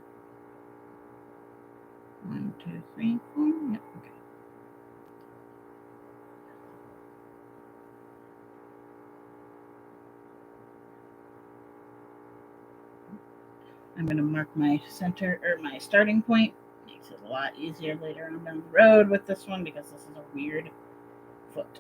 1, 2, 3, 4. Yep. Okay. I'm going to mark my center or my starting point. Makes it a lot easier later on down the road with this one because this is a weird foot.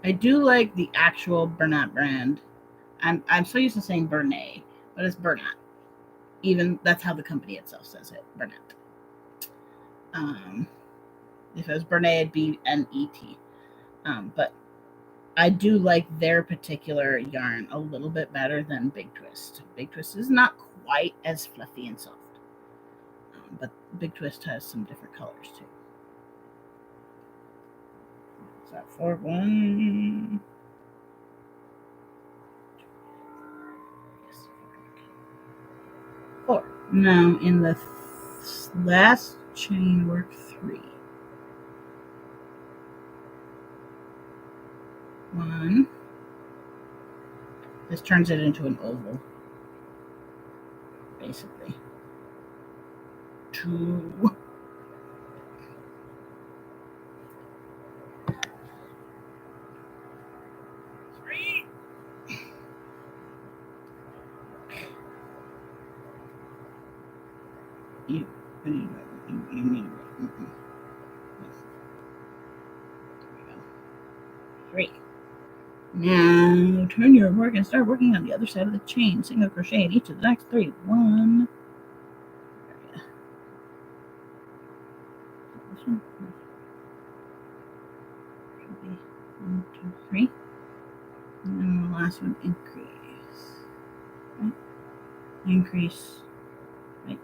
I do like the actual Bernat brand. I'm so used to saying Bernay, but it's Bernat. Even that's how the company itself says it, Bernat. If it was Bernay, it'd be N-E-T. But I do like their particular yarn a little bit better than Big Twist. Big Twist is not quite as fluffy and soft, but Big Twist has some different colors too. Is that 4, 1? Yes, 4. Now in the last chain work 3. 1. This turns it into an oval, basically. 2. 3. You need 3. Now turn your work and start working on the other side of the chain. Single crochet in each of the next 3. 1. This one. Should be 1, 2, 3. And then the last one, increase. Right? Increase. Right?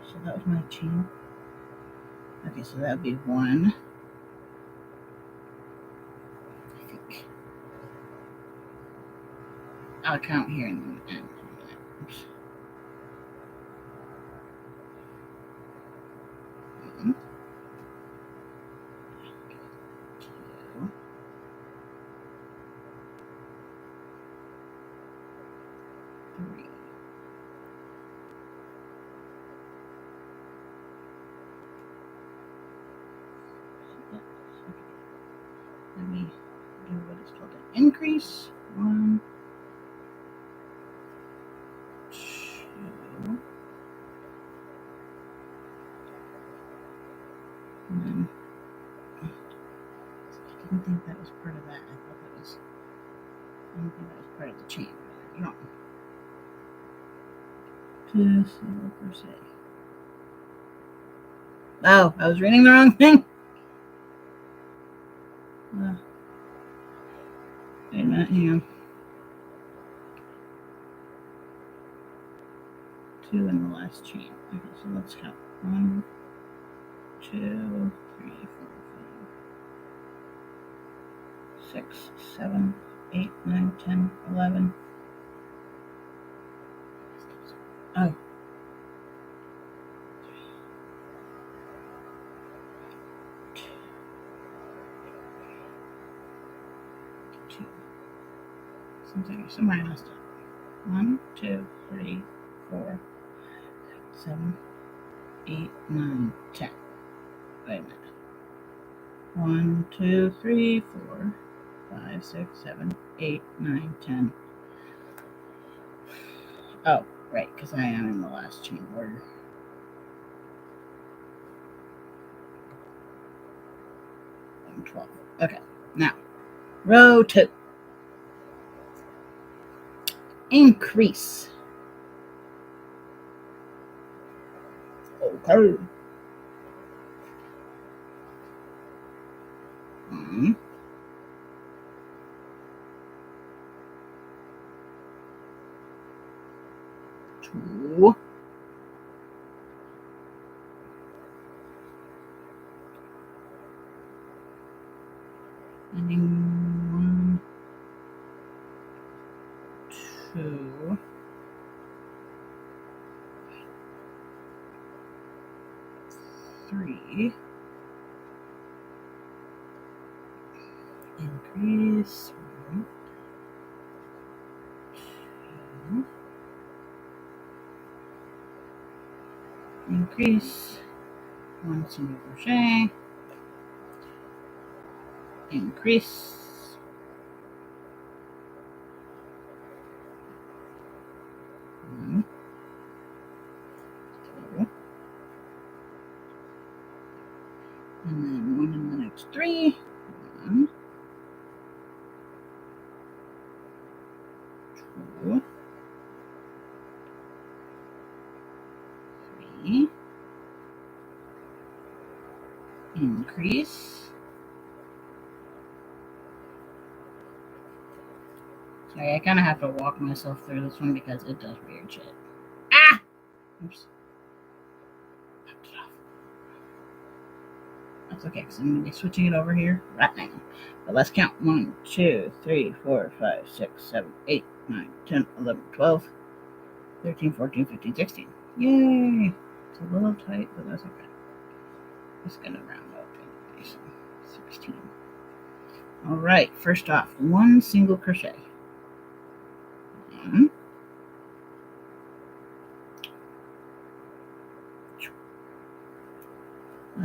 So that was my chain. Okay, so that would be 1. I think. I'll count here in the end. Oops. 1, 2, 3. Let me do what is called an increase. 1, 2, and then I didn't think that was part of that. I thought that was. I didn't think that was part of the chain. Wrong. 2 single crochet. Oh, I was reading the wrong thing. Wait a minute, hang on. 2 in the last chain. Okay, so let's count. 1, 2, 3, 4, 5, 6, 7, 8, 9, 10, 11. Oh. 2. Somewhere I messed up. 1, 2, 3, 4, 6, 7, 8, 9, 10. Wait a minute. 1, 2, 3, 4, 5, 6, 7, 8, 9, 10. Oh, right, because I am in the last chain order. 12. Okay, now row 2. Increase. Okay. 1, 2, ending 1, 2, 3, increase 1, 2, increase 1 single crochet, increase 1, 2, and then 1 in the next 3, 1, 2, 3, increase. Sorry, I kind of have to walk myself through this one because it does weird shit. Ah! Oops. Knocked it off. That's okay, because I'm going to be switching it over here right now. But let's count. 1, 2, 3, 4, 5, 6, 7, 8, 9, 10, 11, 12, 13, 14, 15, 16. Yay! It's a little tight, but that's okay. Just going to round up anyway, so 16. Alright, first off, 1 single crochet. 1.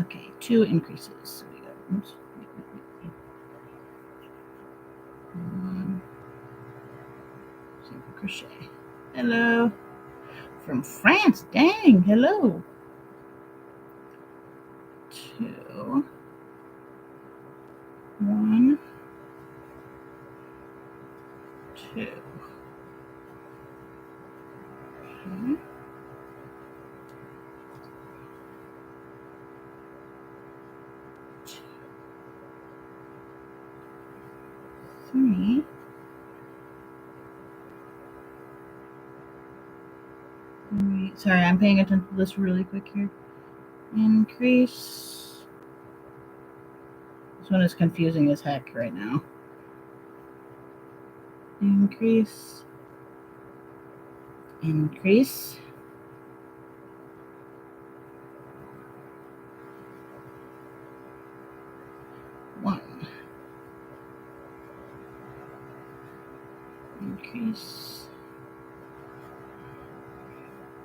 Okay, 2 increases. So we got 1 single crochet. Hello. From France. Dang, hello. 2, 1, 2. Okay. 3. Sorry, I'm paying attention to this really quick here. Increase. This one is confusing as heck right now. Increase. Increase. One. Increase.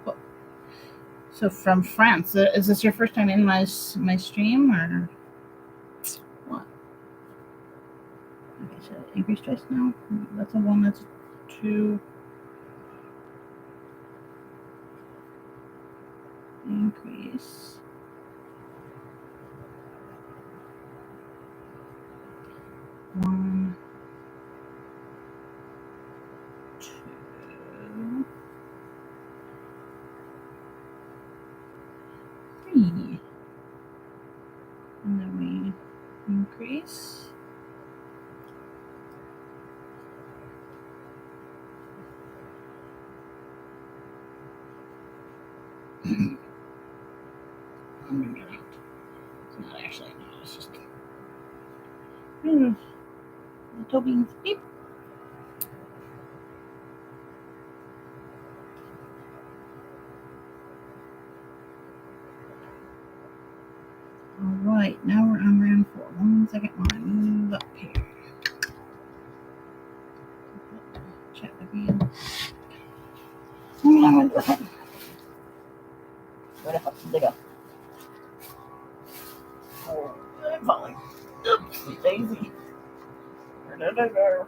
Oh. So from France, is this your first time in my stream or what? Okay, so increase twice now. That's a 1. That's a 2. Increase. 1, 2, 3, and then we increase. I'm gonna get out. It's not actually, no, it's just little beans. Beep. Alright, now we're on round 4. 1 second while I move up here. Check again. Where the fuck did they go? Oh, I'm falling. Oopsie daisy. Where did they go?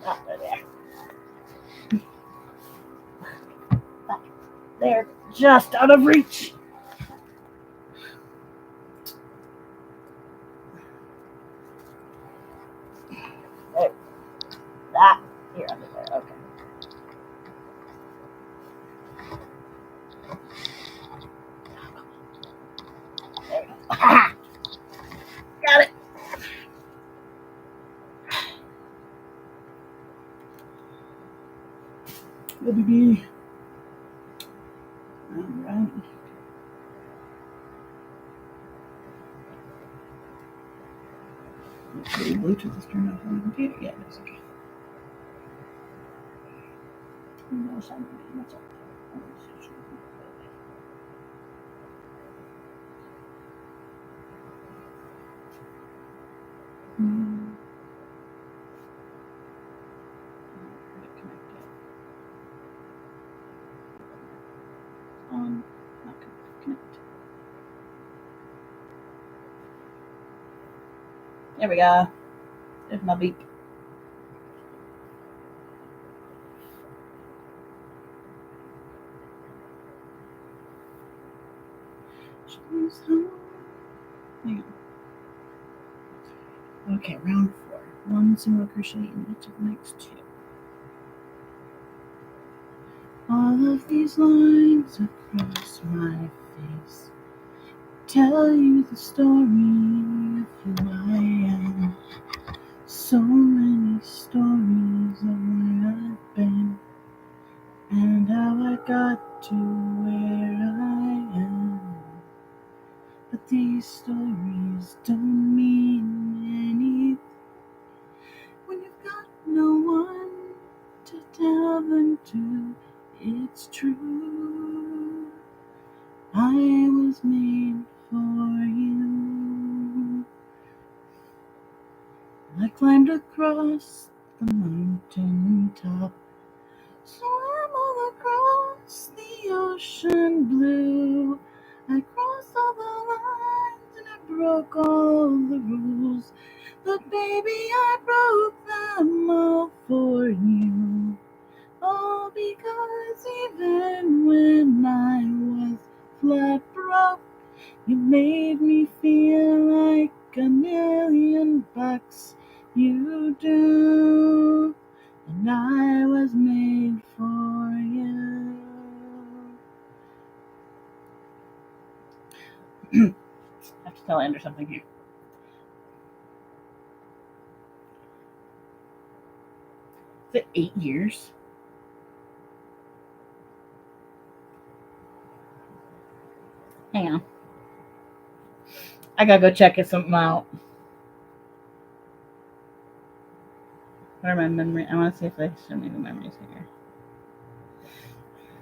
Ah, there. They're just out of reach. There. That. Here, under there. Okay. There we go. Ah! Got it. Baby. Bluetooth is turned off on the computer. Yeah, it is. Okay. What's up? On. Not connect. There we go. There's my beep. Hang on. Okay, round 4. 1 single crochet in each of the next 2. All of these lines across my face tell you the story of who I am. So many stories of where I've been and how I got to where I am. But these stories don't mean anything when you've got no one to tell them to. It's true, I was made for you. I climbed across the mountain top, swam all across the ocean blue. I crossed all the lines and I broke all the rules, but baby, I broke them all for you. Oh, because even when I was flat broke, you made me feel like $1,000,000. You do, and I was made for you. I have to tell Andrew something here. Is it 8 years? Hang on. I gotta go check something out. What are my memories? I want to see if they show me the memories here.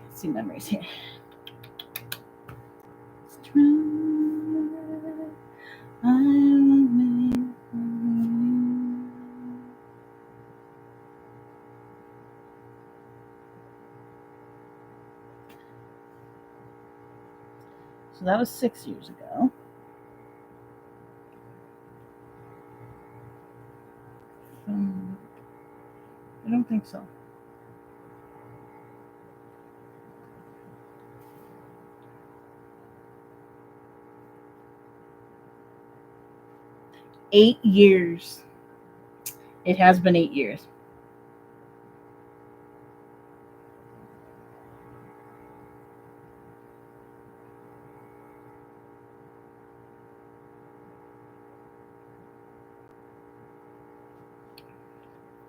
Let's see memories here. So that was 6 years ago. I don't think so. $8 years. It has been 8 years.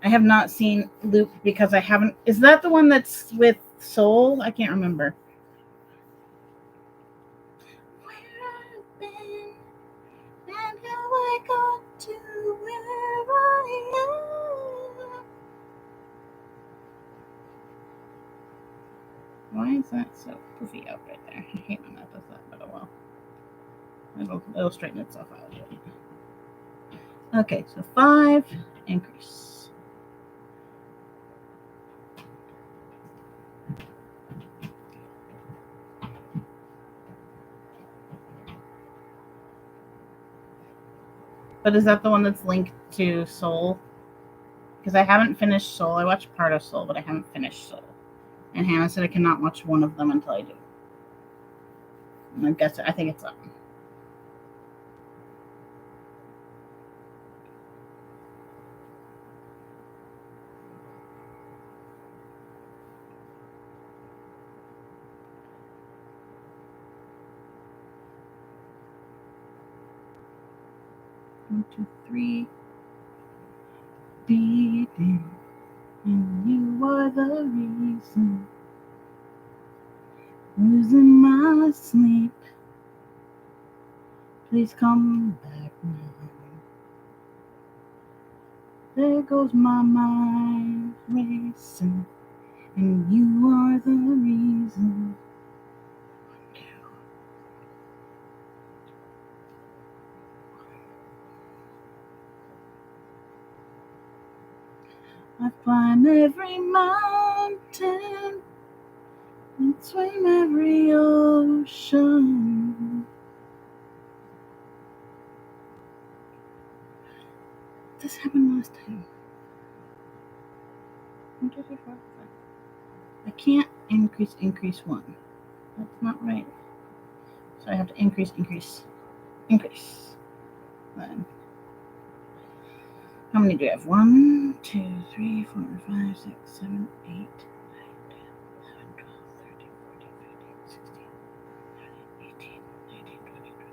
I have not seen Loop because I haven't. Is that the one that's with Soul? I can't remember. Where I've been and how I got to where I am. Why is that so poofy out right there? I hate when that does that, but oh well. It'll straighten itself out. Okay, so 5 increase. But is that the one that's linked to Soul? Because I haven't finished Soul. I watched part of Soul, but I haven't finished Soul. And Hannah said I cannot watch one of them until I do. And I think it's up. One, 2, 3. Beating, and you are the reason. Losing my sleep. Please come back now. There goes my mind racing, and you are the reason. I climb every mountain and swim every ocean. This happened last time. 1, 2, 3, 4, 5. I can't increase 1. That's not right. So I have to increase. Then how many do we have? 1, 2, 3, 4, 5, 6, 7, 8, 9, 10, 11, 12, 13, 14, 15, 16, 17, 18, 19, 20, 21,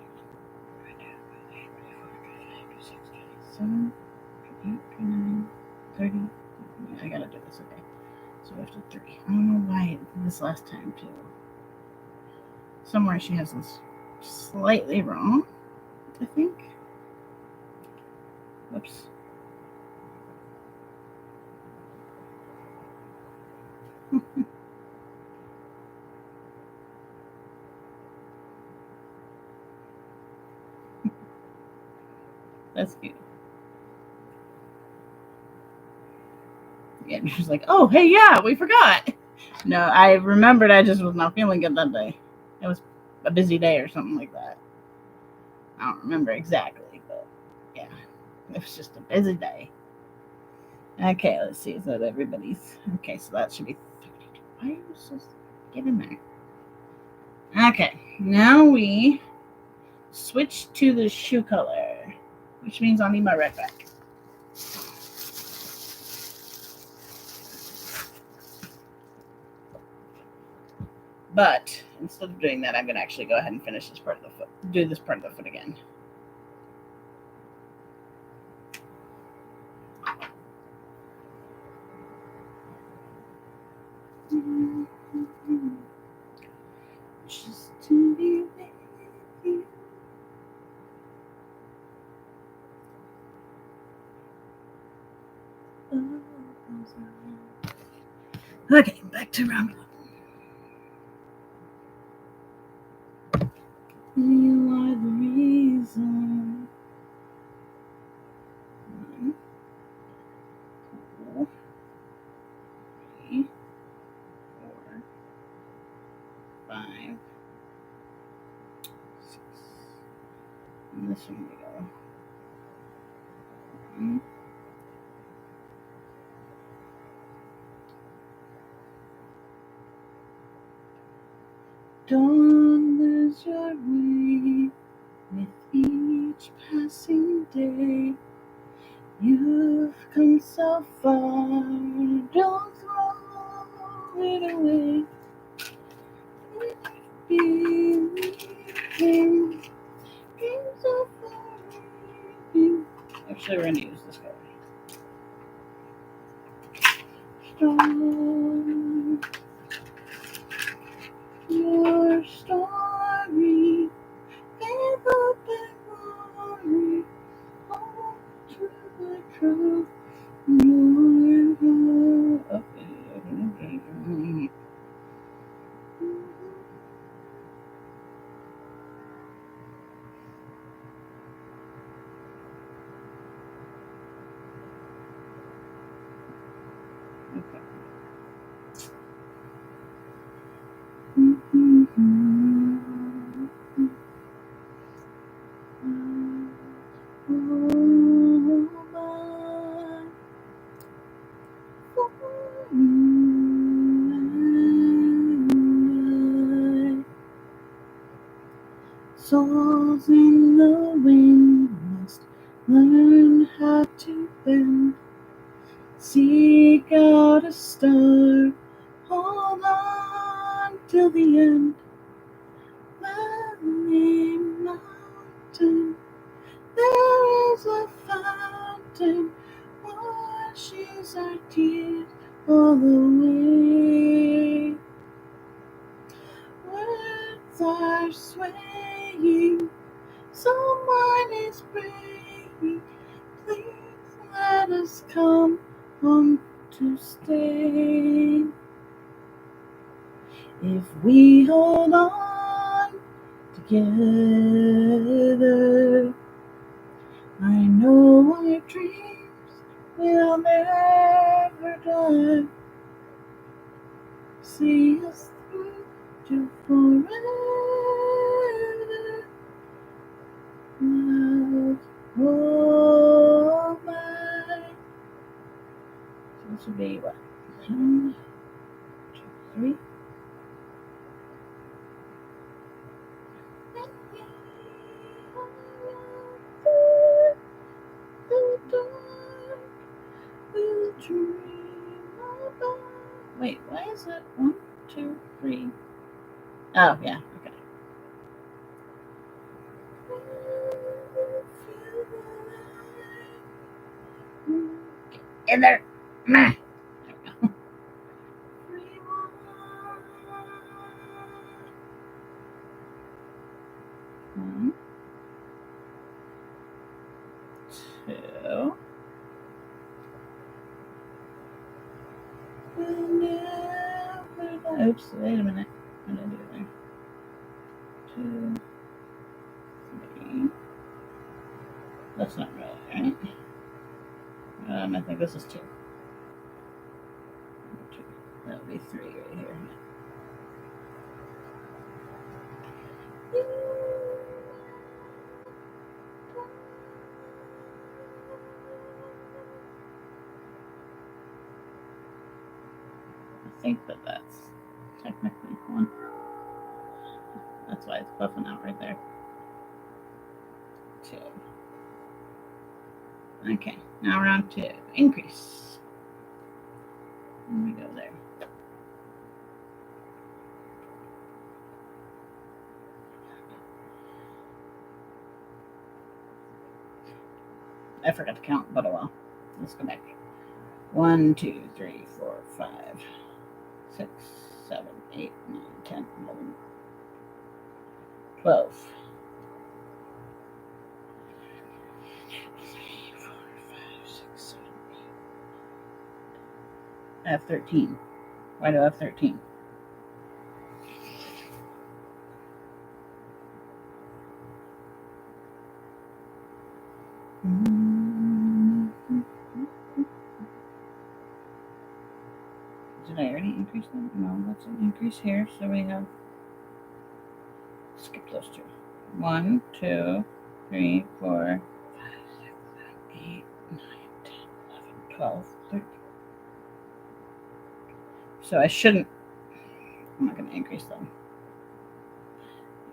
22, 23, 24, 25, 26, 27, 28, 29, 30. I gotta do this, okay. So we have to 3. I don't know why I did this last time too. Somewhere she has this slightly wrong, I think. Whoops. That's cute. Yeah, she's like, oh, hey, yeah, we forgot. No, I remembered. I just was not feeling good that day. It was a busy day or something like that. I don't remember exactly, but yeah, it was just a busy day. Okay, let's see. Is that everybody's? Okay, so that should be 32. Why was this? Get in there. Okay, now we switch to the shoe color, which means I'll need my red back. But instead of doing that, I'm going to actually go ahead and finish this part of the foot. Do this part of the foot again. Just to be with you. Okay, back to round 1. You are the reason. 1, 2, 3, 4, 5, 6. And this one we go. 1. Don't lose your way with each passing day. You've come so far, don't throw it away. Believing dreams are far. Actually, we're going to use this color. Strong. Your story, faith, hope, and glory, all to the truth. Souls in the wind must learn how to bend. Seek out a star, hold on till the end. Valley, mountain, there is a fountain, washes our tears all away. Words are swaying, someone is praying, please let let us come home to stay. If we hold on together, I know our dreams will never die. See us through to forever. Love, oh my. So this would be what? 1, 2, 3. Wait, why is it 1, 2, 3? Oh, yeah, okay. In there. There we go. 1, 2. Oops, wait a minute. What did I do there? 2, 3. That's not right, right? I think this is 2. 2. That would be 3 right here. I think that's technically 1. That's why it's puffing out right there. 2. Okay, now we're on to increase. Let me go there. I forgot to count, but oh well. Let's go back. 1, 2, 3, 4, 5, 6, 7, 8, 9, 10, 11, 12. 3, 4, 5, 6, 7, 8. I have 13. Why do I have 13? Did I already increase them? No, that's an increase here. So we have, skip those 2. 1, 2, 3, 4, 5, 6, 7, 8, 9, 10, 11, 12, 13. So I shouldn't, I'm not going to increase them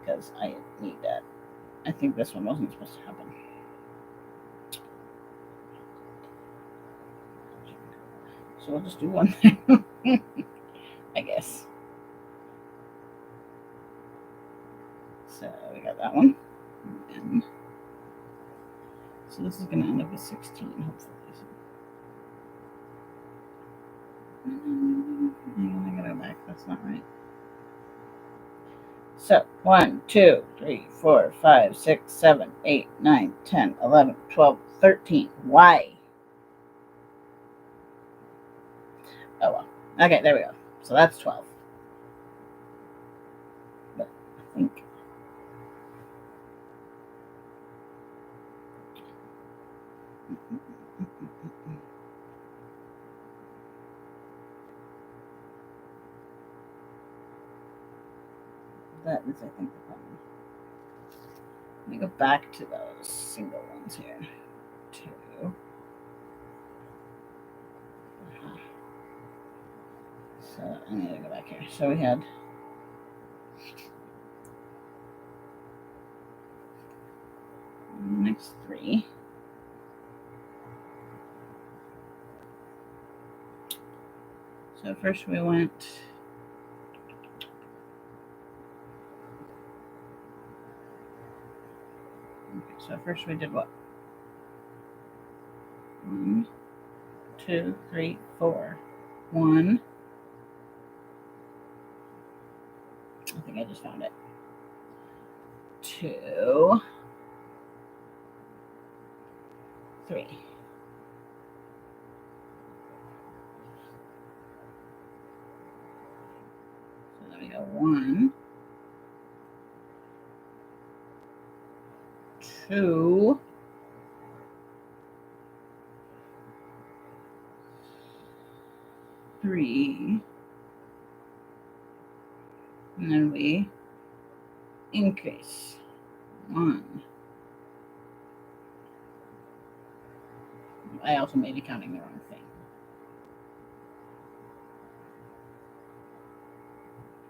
because I need that. I think this one wasn't supposed to happen. So we'll just do one thing, I guess. So we got that one. And so this is going to end up with 16, hopefully. I gotta go back. That's not right. So 1, 2, 3, 4, 5, 6, 7, 8, 9, 10, 11, 12, 13. Why? Oh well. Okay, there we go. So that's 12. But I think that is, I think, the problem. Let me go back to those single ones here. 2. So I need to go back here. So we had next 3. So first we went. Okay, so first we did what? 1, 2, 3, 4. 1. I think I just found it. 2, 3. go 1, 2, 3, and then we increase 1. I also may be counting the wrong thing.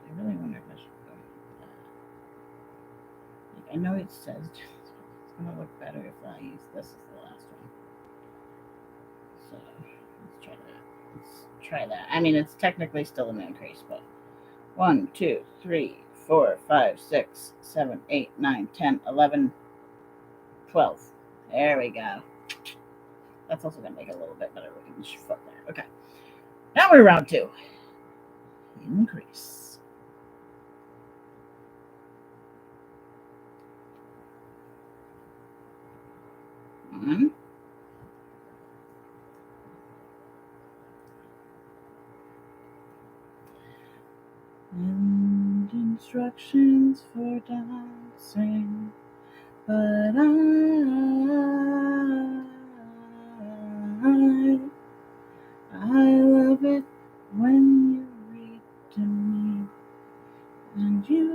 I really wonder if I should go with that. I know it says it's going to look better if I use this as the last one. So let's try that. Let's try that. I mean, it's technically still an increase, but 1, 2, 3, 4, 5, 6, 7, 8, 9, 10, 11, 12. There we go. That's also going to make it a little bit better looking foot there. Okay. Now we're round 2. Increase. 1. And instructions for dancing, but I love it when you read to me, and you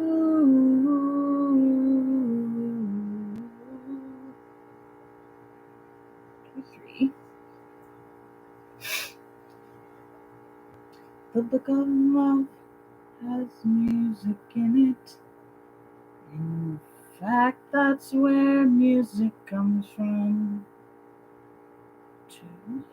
3. The book of love has music in it. In fact, that's where music comes from. 2.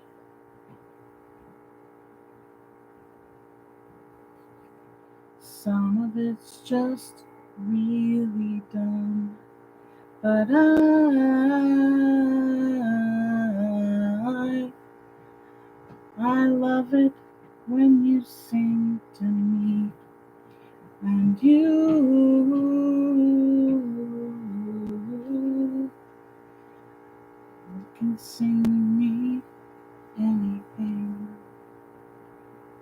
Some of it's just really dumb, but I love it when you sing to me, and you can sing me anything.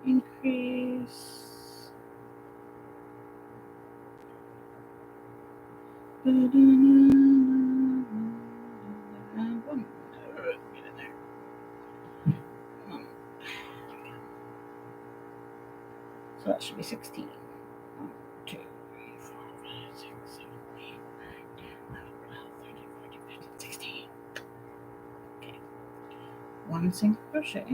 Increase. So that should be 16. 1, 2, 3, 4, 5, 6, 7, 8, 9, 10, 11, 12, 13, 14, 15, 16. Okay. 1 single crochet.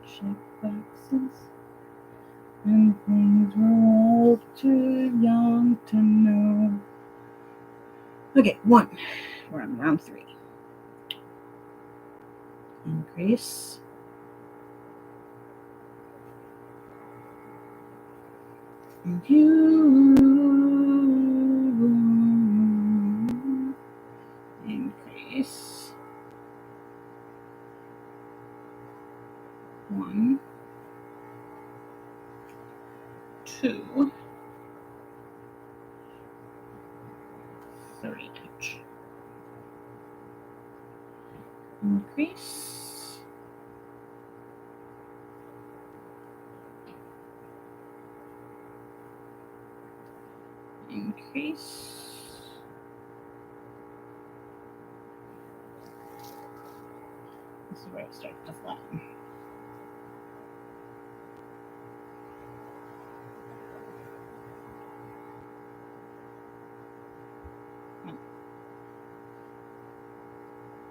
Check boxes and things we're all too young to know. Okay, 1. We're on round 3. Increase. And you increase. 1, 2, 3. Increase. 'This is where it starts to flatten.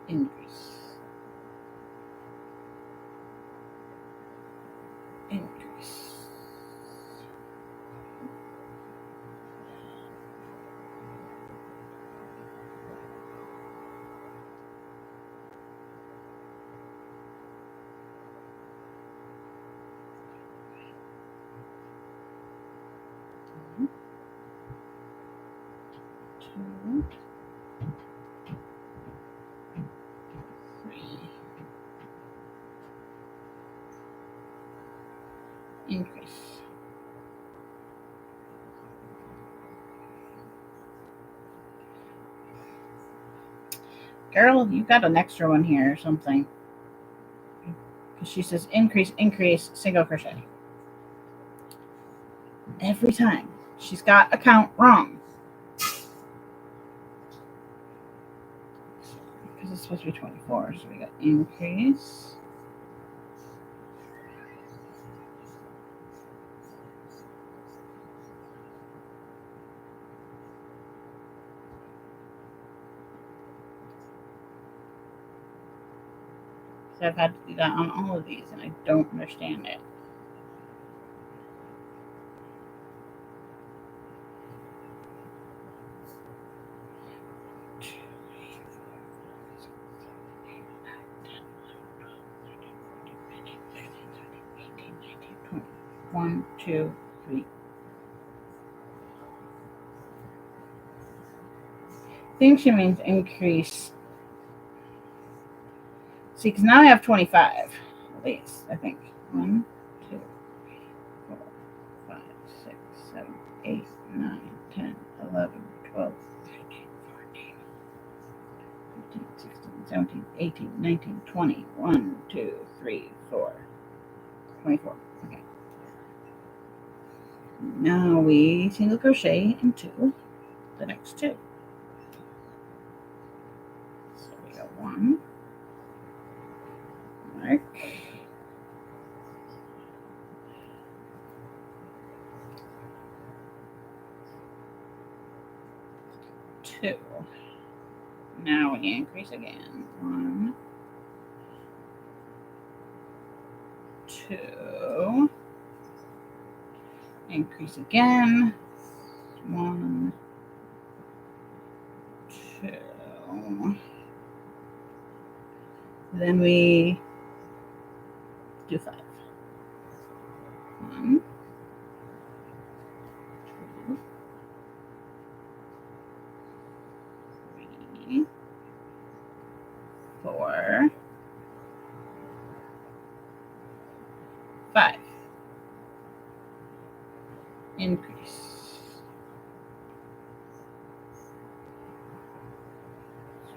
Increase. Increase. 1, 2, 3. Increase. Girl, you got an extra one here or something. Because she says increase, single crochet. Every time. She's got a count wrong. Because it's supposed to be 24. So we got increase. I've had to do that on all of these, and I don't understand it. One, two, three. I think she means increase. See, because now I have 25, at least, I think. 1, 2, 3, 4, 5, 6, 7, 8, 9, 10, 11, 12, 13, 14, 15, 16, 17, 18, 19, 20. 1, 2, 3, 4. 24. Okay. Now we single crochet into the next 2. So we got 1. Mark. 2. Now we increase again. 1, 2. Increase again. 1, 2. Then we do 5. 1, 2, 3, 4, 5. Increase.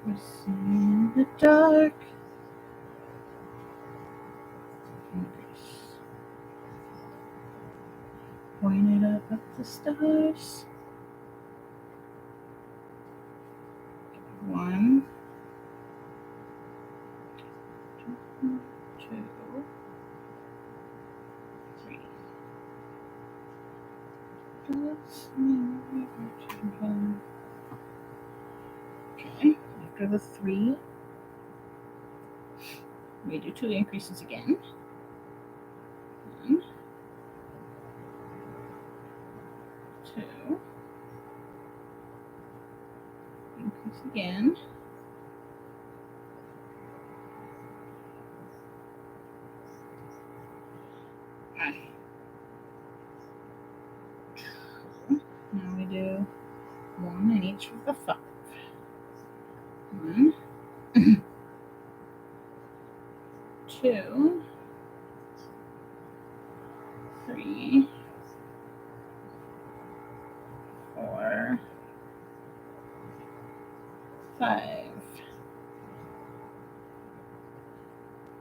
Twist in the dark. Increase. Point it up at the stars. 1, 2, 3. Okay, after the 3, we do 2 increases again. 1, 2. Increase again. Now we do 1 in each of the 5. 1, 2, 3, 4, 5.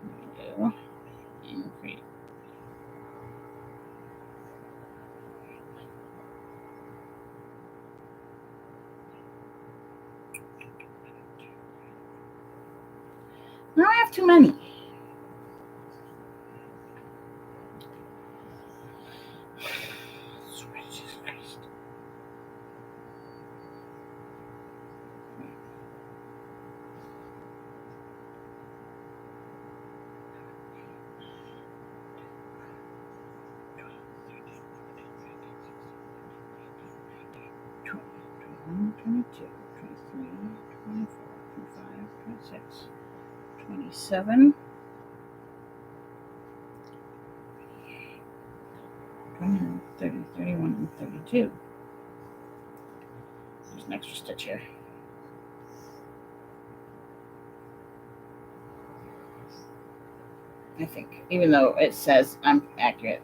We do increase. Now I have too many. Twenty-one, 22, 23, 24, 25, 26, 27, 29, 30, 31, and 32. There's an extra stitch here. I think, even though it says I'm accurate.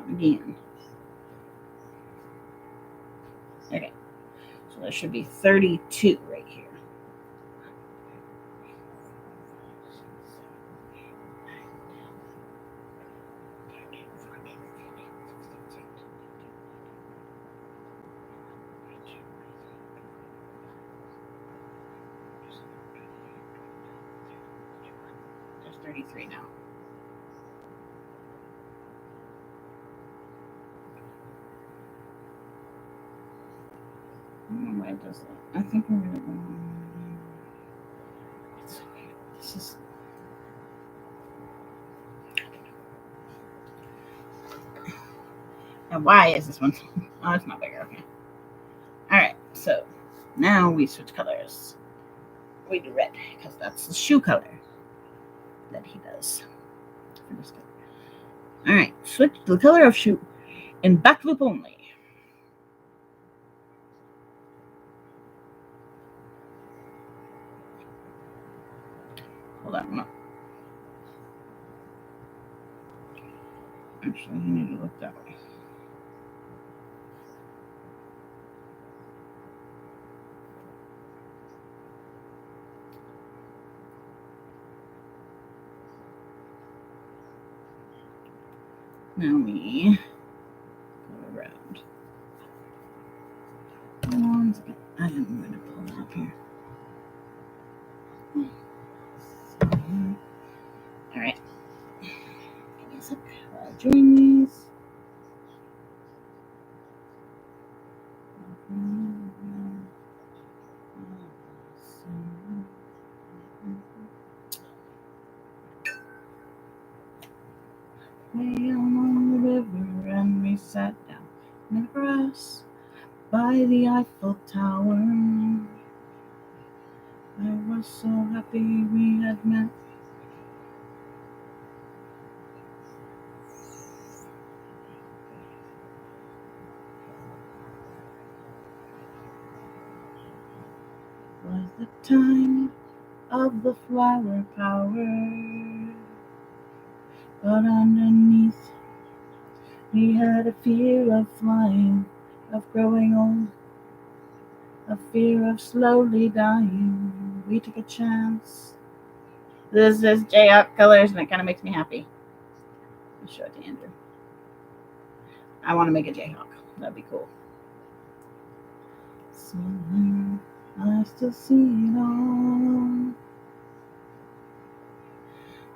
down again. Okay, so there should be 32 right here. There's 33 now. I don't know why it does that. I think we're gonna go. It's okay. This is. And why is this one? Oh, it's not bigger. Okay. All right. So now we switch colors. We do red because that's the shoe color that he does for this color. All right. Switch the color of shoe in back loop only. Hold on. No. Actually, you need to look that way. Now we go around. One second. I am going to pull it up here. All right. Join these. Way along the river, and we sat down in the grass by the Eiffel Tower. I was so happy we had met. Was the time of the flower power, but underneath he had a fear of flying, of growing old, a fear of slowly dying. We took a chance. This is Jayhawk colors, and it kind of makes me happy. I'll show it to Andrew. I want to make a Jayhawk. That'd be cool. So I still see it all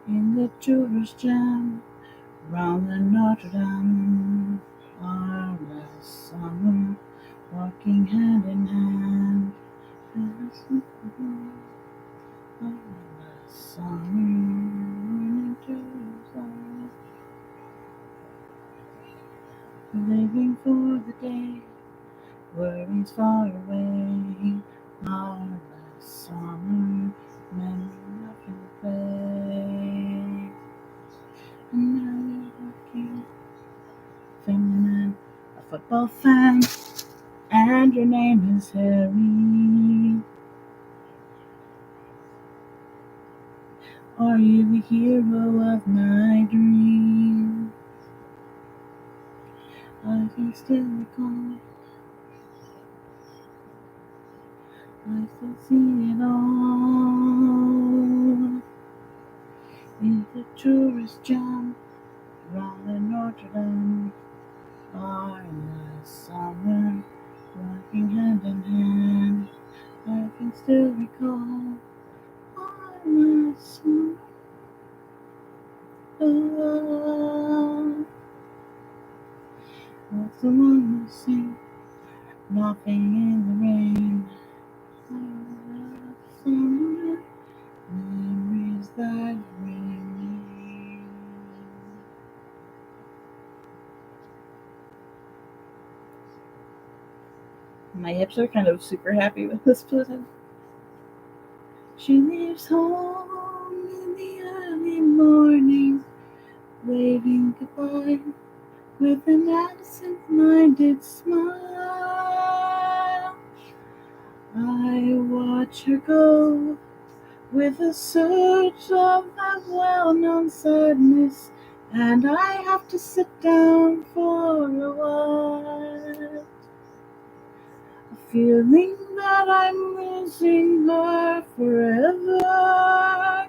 in the jewelers' jam round the Notre Dame. Our last summer, walking hand in hand. Our last summer, living for the day, worries far away. Our last summer, memory nothing to play. And now you're looking feminine, a football fan, and your name is Harry. Are you the hero of my dream? I can still recall. I still see it all in the tourist jam round the Notre Dame. Our last summer, walking hand in hand. I can still recall our last summer. Oh, that's the one who sing, laughing in the rain. Our last summer, memories that remain. My hips are kind of super happy with this position. She leaves home in the early morning, waving goodbye with an absent-minded smile. I watch her go with a surge of that well-known sadness and I have to sit down for a while. A feeling that I'm losing her forever,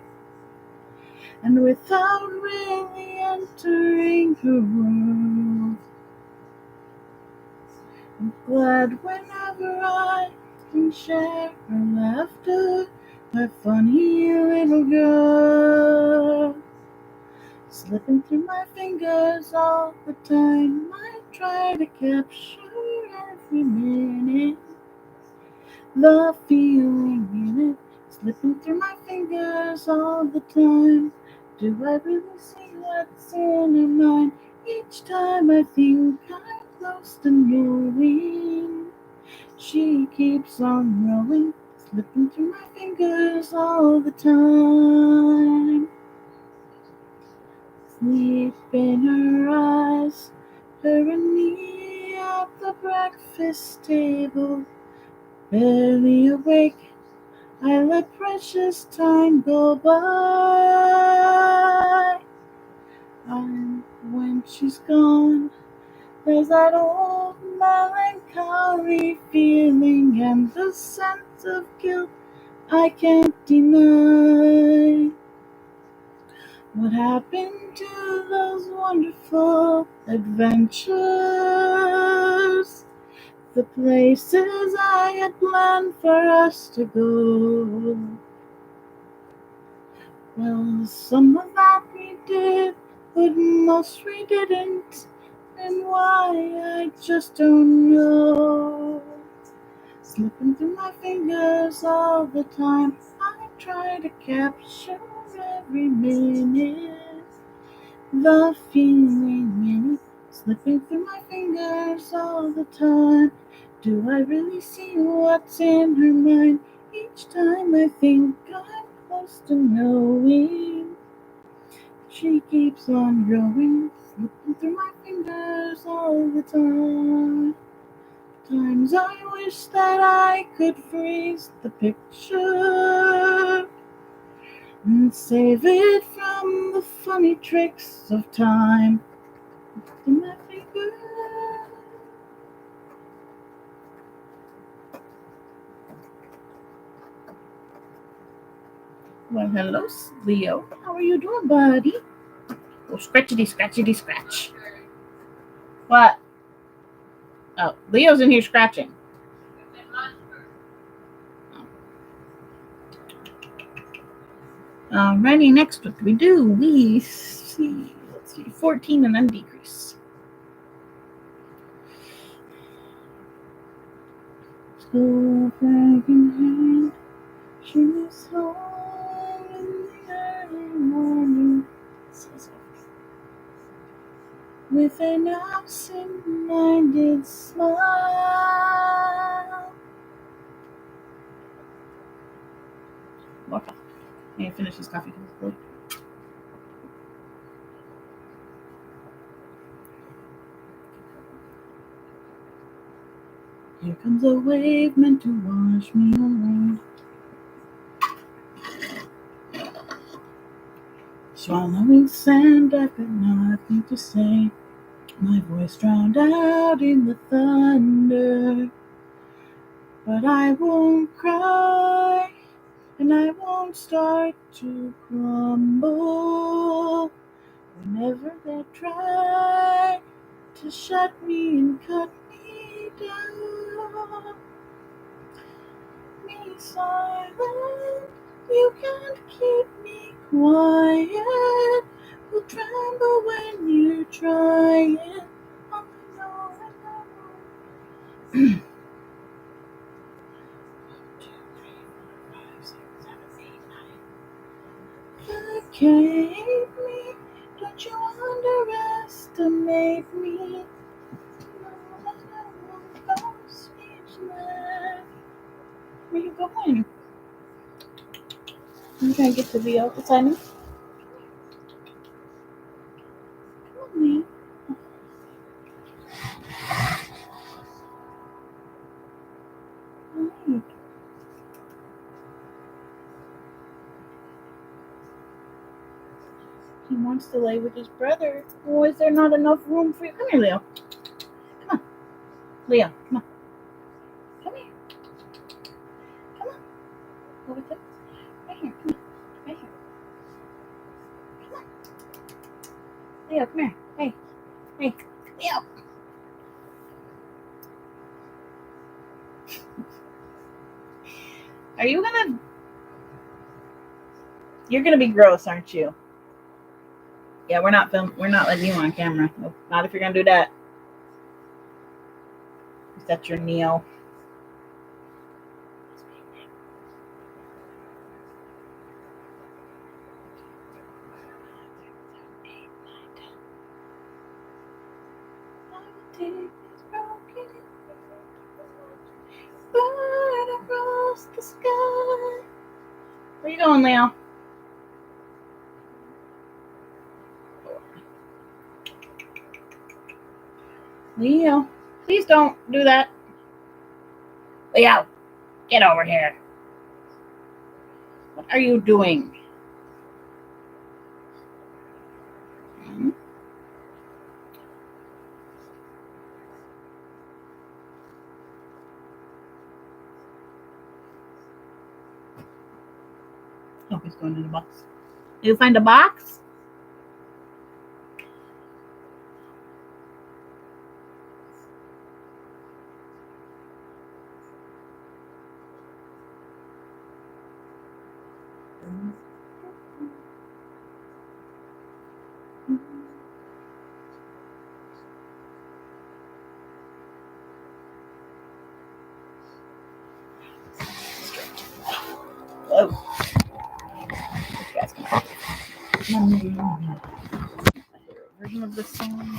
and without really entering her world. I'm glad whenever I can share her laughter, my funny little girl. Slipping through my fingers all the time, I try to capture every minute. The feeling in it, slipping through my fingers all the time. Do I really see what's in her mind? Each time I think I'm close to knowing, she keeps on growing, slipping through my fingers all the time. Sleep in her eyes, her and me at the breakfast table. Barely awake, I let precious time go by. And when she's gone, there's that old melancholy feeling and the sense of guilt I can't deny. What happened to those wonderful adventures? The places I had planned for us to go. Well, some of that we did, but most we didn't. And why, I just don't know. Slipping through my fingers all the time, I try to capture every minute. The feeling in it, slipping through my fingers all the time. Do I really see what's in her mind? Each time I think I'm close to knowing, she keeps on growing, slipping through my fingers all the time. Times I wish that I could freeze the picture and save it from the funny tricks of time. In my fingers. Well, hello, Leo. How are you doing, buddy? Oh, scratchity, scratchity, scratch. What? Oh, Leo's in here scratching. Alrighty, next what do we do? We see, let's see, 14 and then decrease. School bag in hand, she was home in the early morning, with an absent-minded smile. Walk off. I need to finish this coffee. Here comes a wave meant to wash me away. Swallowing sand, I've got nothing to say. My voice drowned out in the thunder. But I won't cry, and I won't start to crumble. Whenever they try to shut me and cut me down, me silent, you can't keep me quiet. Will tremble when you try it. Oh, I know. 1, 2, 3, 4, 5, 6, 7, 8, 9. Placate me, don't you underestimate me. No, speechless. Where you going? I'm trying to get to the office, honey. Come on, man. Right. He wants to lay with his brother. Oh, is there not enough room for you? Come here, Leo. Come on. Leo, come on. Come here. Come on. Go with him. Right here. Come on. Right here. Come on. Leo, come here. Hey. Hey. Leo. Are you gonna... You're gonna be gross, aren't you? Yeah, we're not letting you on camera. Nope, not if you're gonna do that. That's your Neo. Bird across the sky. Where you going, Leo? Leo, please don't do that. Leo, get over here. What are you doing? Oh, he's going in the box. Did you find a box? Oh. Version of this song.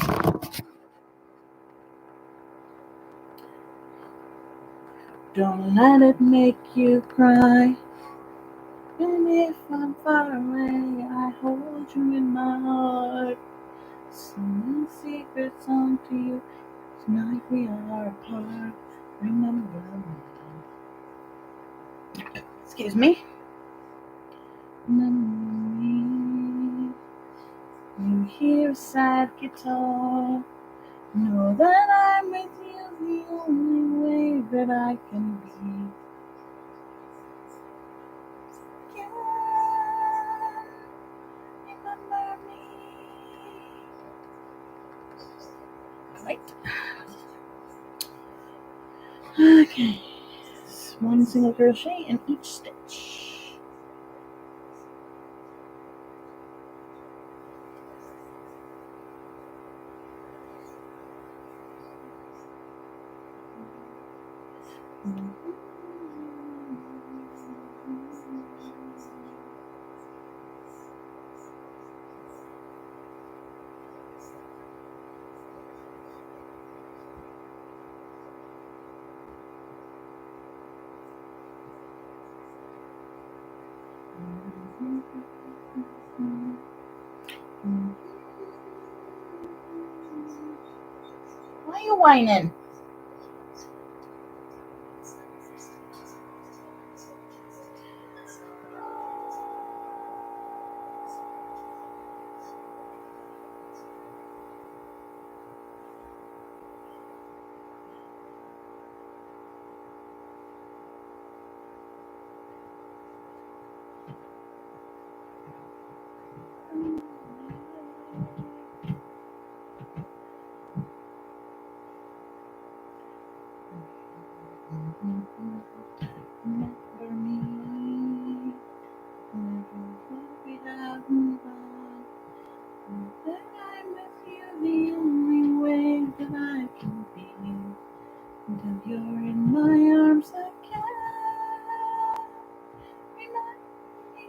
Don't let it make you cry. And if I'm far away, I hold you in my heart. Singing secret song to you. Tonight we are apart. Remember me. Excuse me. Remember me. You hear a sad guitar. Know that I'm with you the only way that I can be. You remember me. Right. Okay. One single crochet in each stitch. Why are you whining? Remember me. What we have in mind. That I'm with you the only way that I can be. Until you're in my arms again. Remind me.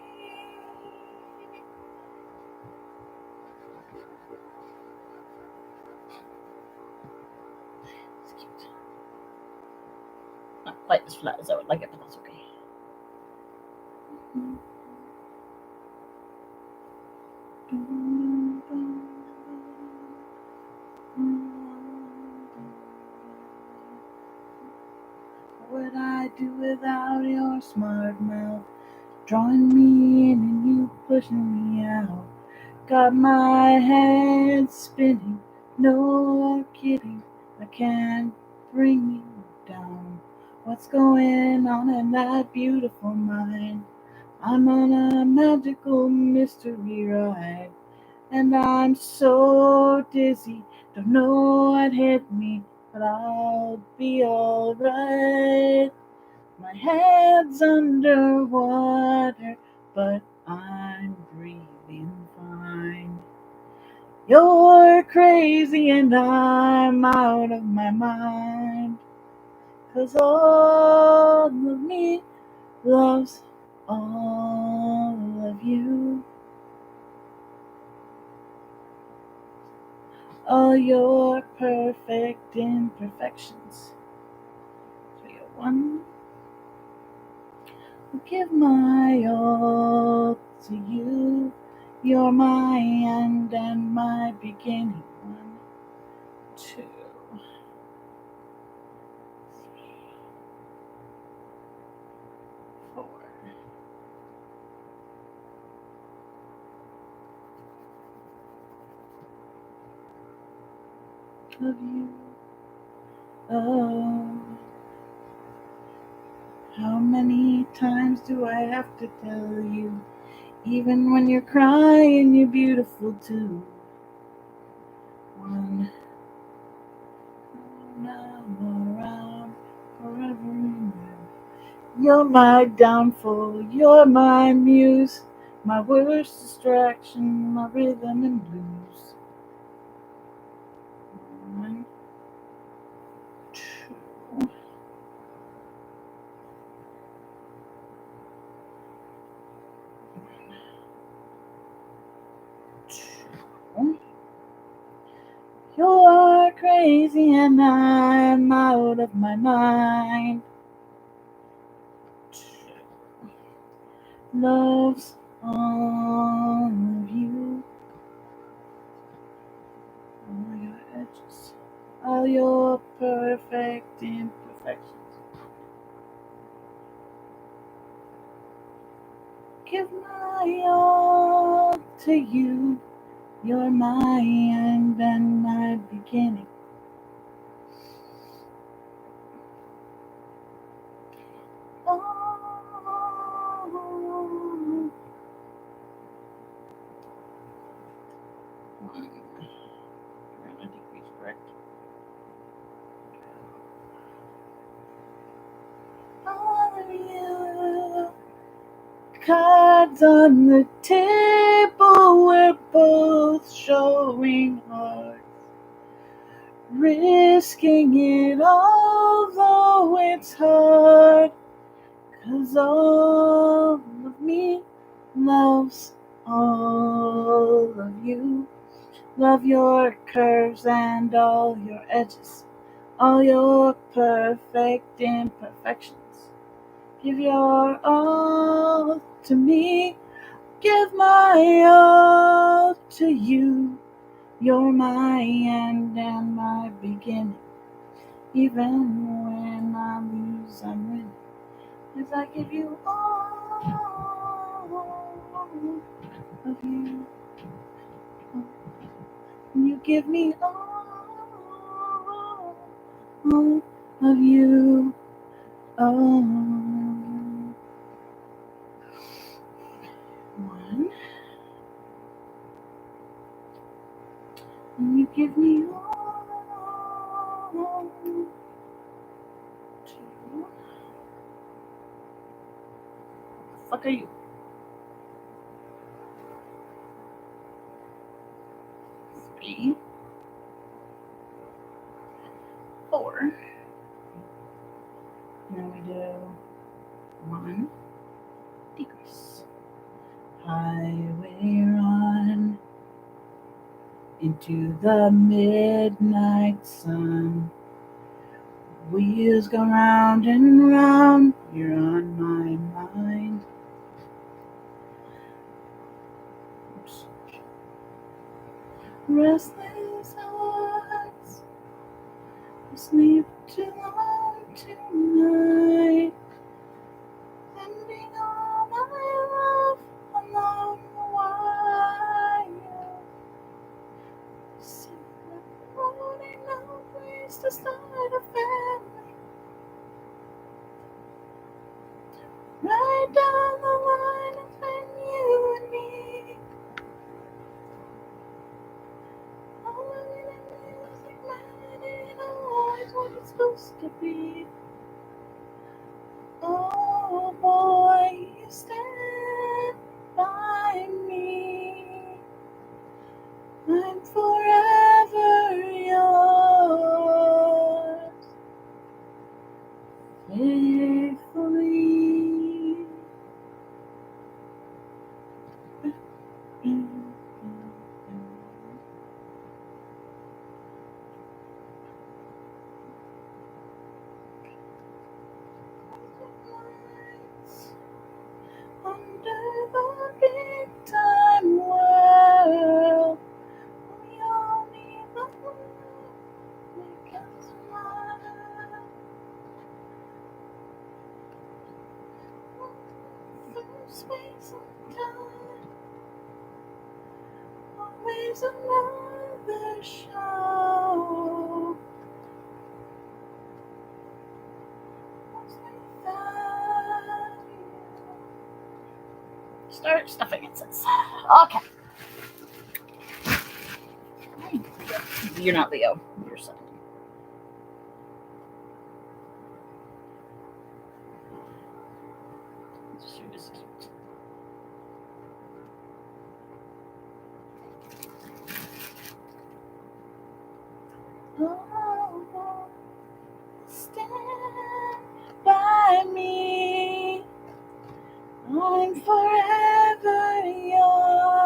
It's cute. Not quite as flat as I would like it, but that's okay. What would I do without your smart mouth? Drawing me in and you pushing me out. Got my head spinning, no kidding, I can't bring me down. What's going on in that beautiful mind? I'm on a magical mystery ride, and I'm so dizzy, don't know what hit me, but I'll be alright. My head's underwater, but I'm breathing fine. You're crazy and I'm out of my mind, 'cause all of me loves all of you. All your perfect imperfections. 301. I'll give my all to you. You're my end and my beginning. 1, 2, 3, 4. Of you. Oh, how many times do I have to tell you? Even when you're crying, you're beautiful too. 1, now around forever and ever. You're my downfall, you're my muse, my worst distraction, my rhythm and blues. 1, 2, 2. You're crazy and I'm out of my mind. 2. Loves all of you. All your edges, all your perfect imperfections. Give my all to you. You're my end and my beginning. Oh. 1. We're gonna decrease, correct? All of you. Cards on the table, we're both showing hearts. Risking it all, though it's hard. 'Cause all of me loves all of you. Love your curves and all your edges, all your perfect imperfections. Give your all to me, give my all to you. You're my end and my beginning. Even when I lose, I'm winning, 'cause I give you all of you. And you give me all of you. Oh. 1. And you give me all. 2. Fuck are you? 3, 4. Now we do 1, decrease. Highway run into the midnight sun. Wheels go round and round, you're on my mind. Oops. Restless hearts, sleep too long tonight. Sending all my love along the wire. to start a family. Right down the line, it's been you and me. All of it in music, man, ain't always what it's supposed to be. Oh boy, you stand by me. I'm forever yours, faithfully. Under the big time world, we all need the love we can smile. Through space and time, always another show. Start stuffing it, sis. Okay. You're not Leo. You're son. Oh, stand by me. I'm forever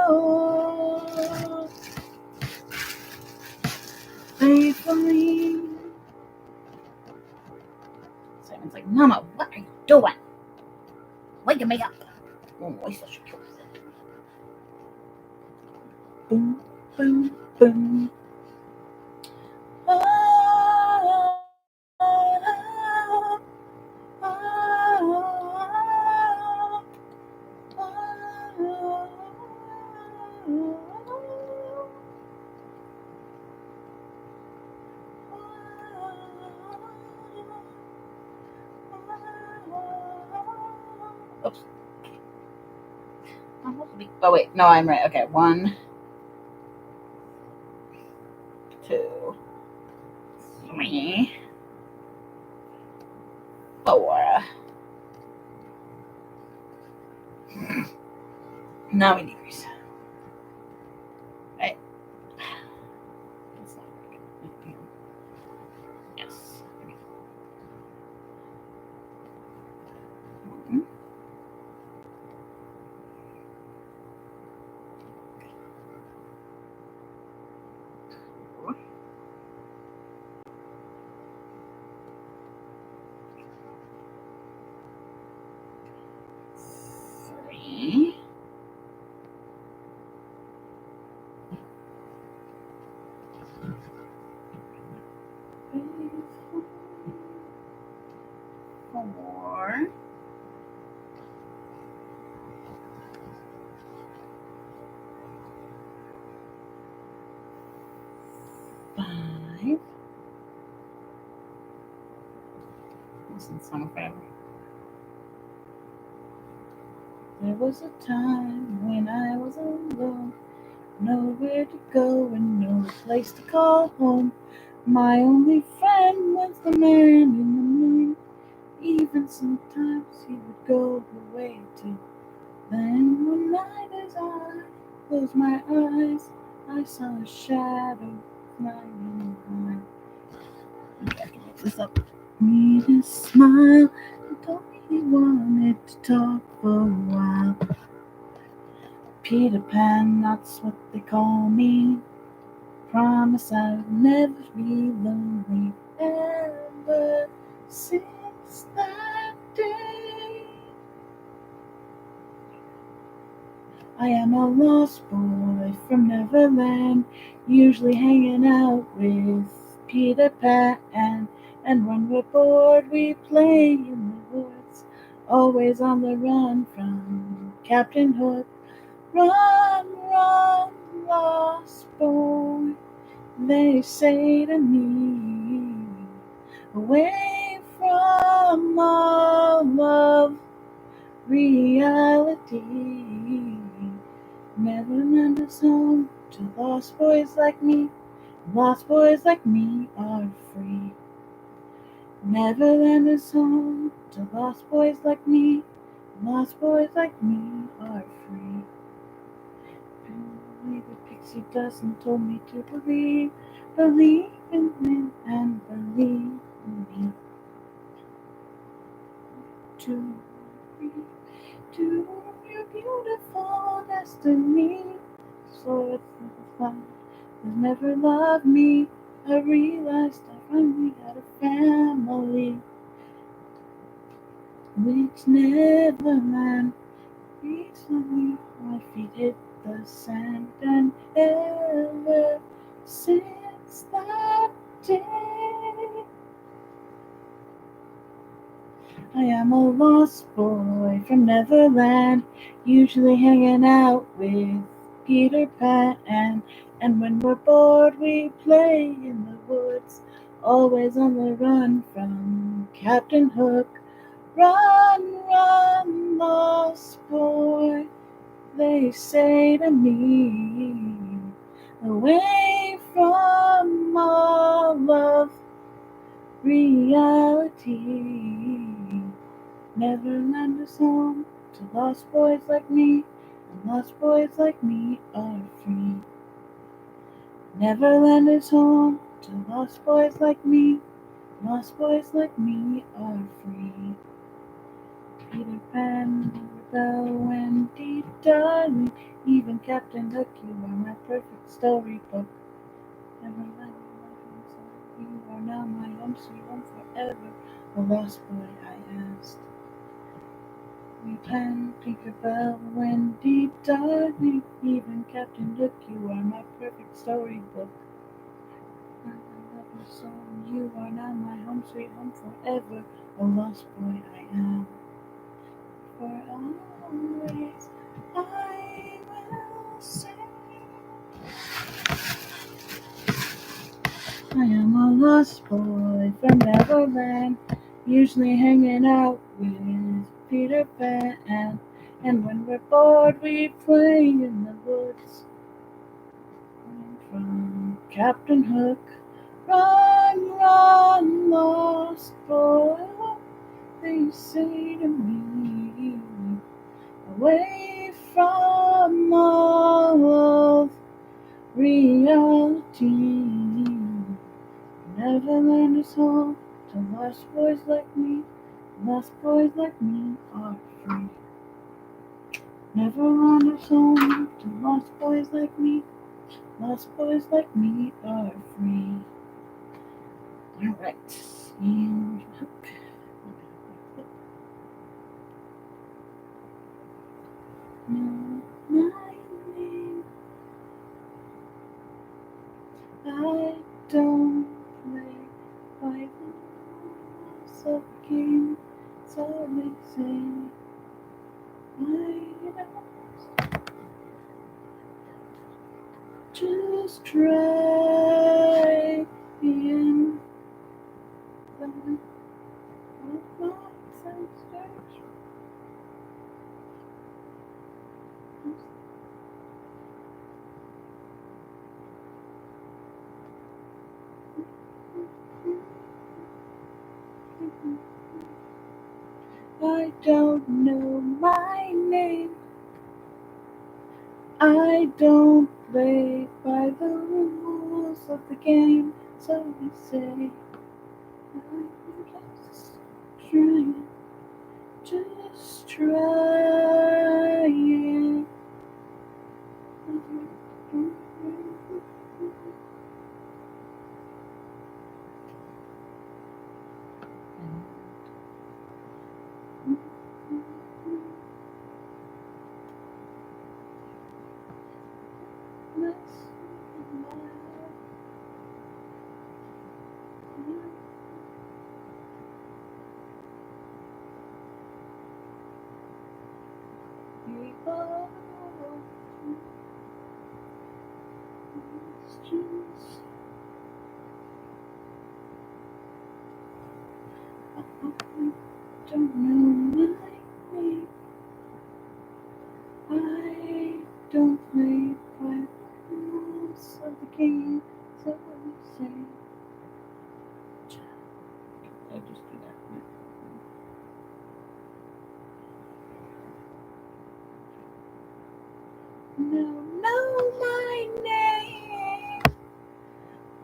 yours, faithfully. Simon's like, Mama, what are you doing? Waking me up. Oh, he's such a cute. Boom, boom, boom. Oops. Oh, wait. No, I'm right. Okay. 1, 2, 3, 4. Now we decrease. Right. That's not very good. Yes. Okay. 1, 4, 3. Four. 5. Listen, song forever. There was a time when I was alone, nowhere to go and no place to call home. My only friend was the man in the moon. Even sometimes he would go away too. Then one night as I closed my eyes, I saw a shadow flying high. Okay, I can make this up. He just smiled and told me he wanted to talk for a while. Peter Pan, that's what they call me. Promise I'll never be lonely ever since that day. I am a lost boy from Neverland, usually hanging out with Peter Pan. And when we're bored, we play in the woods, always on the run from Captain Hook. Run, run, lost boy, they say to me. away from all of reality. Neverland is home to lost boys like me. Lost boys like me are free. Neverland is home to lost boys like me. Lost boys like me are free. Maybe Pixie doesn't told me to believe. Believe in me and believe in me. To your beautiful destiny. So it's the fun that never loved me. I realized I finally had a family. Which Neverland recently my feet hit the sand, and ever since that day I am a lost boy from Neverland, usually hanging out with Peter Pan. And when we're bored, we play in the woods, always on the run from Captain Hook. Run, run, lost boy, they say to me, away from all of reality. Neverland is home to lost boys like me, and lost boys like me are free. Neverland is home to lost boys like me, lost boys like me are free. Peter Pan, Bell, Wendy, darling, even Captain Hook, you are my perfect storybook. Neverland, you are now my home, sweet home forever. A lost boy, I asked. We Pan, Tinkerbell, Wendy, darling, even Captain Hook, you are my perfect storybook. I love you so, you are now my home, sweet home forever. A lost boy, I am. For always, I will say, I am a lost boy from Neverland, usually hanging out with Peter Pan. And when we're bored, we play in the woods. From Captain Hook, run, run, lost boy, they say to me, away from all of reality. Neverland is home to lost boys like me. Lost boys like me are free. Neverland is home to lost boys like me. Lost boys like me are free. Alright. And hook. Know my name. I don't play by the rules of the game, so they say I don't just try and find my sisters. I don't know my name. I don't play by the rules of the game, so they say I'm just trying. don't know my name. I don't play by the rules of the game. So what you say? I just do that. Don't know my name.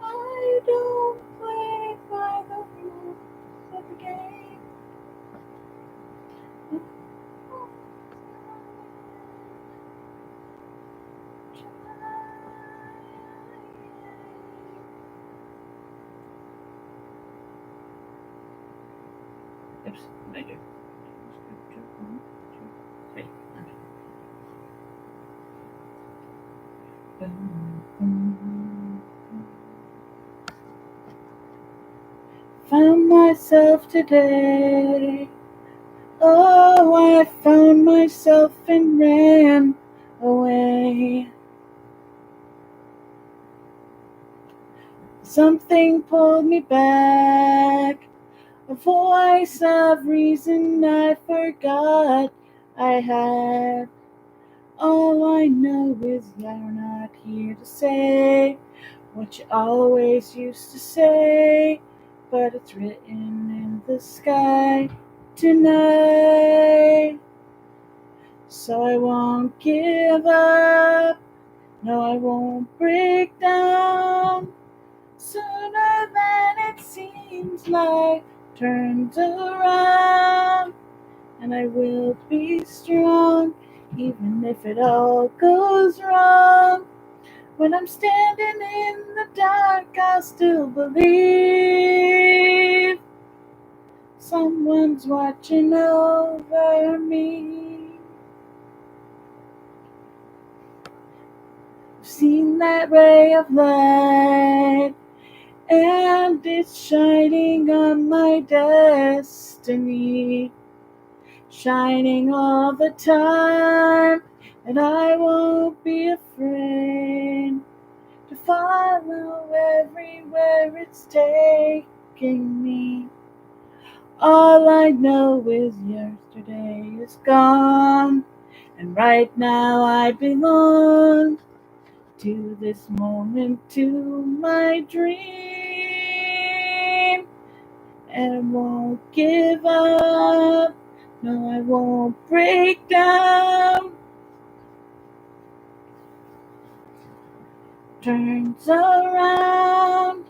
I don't play by the rules of the game. Oops, I do. Found myself today. Oh, I found myself and ran away. Something pulled me back. A voice of reason I forgot I had. All I know is you're not here to say what you always used to say, but it's written in the sky tonight. So I won't give up, no I won't break down. Sooner than it seems life turns around, and I will be strong, even if it all goes wrong. When I'm standing in the dark, I'll still believe someone's watching over me. I've seen that ray of light, and it's shining on my destiny, shining all the time, and I won't be afraid to follow everywhere it's taking me. All I know is yesterday is gone, and right now I belong to this moment, to my dream. And I won't give up, no I won't break down. Turns around,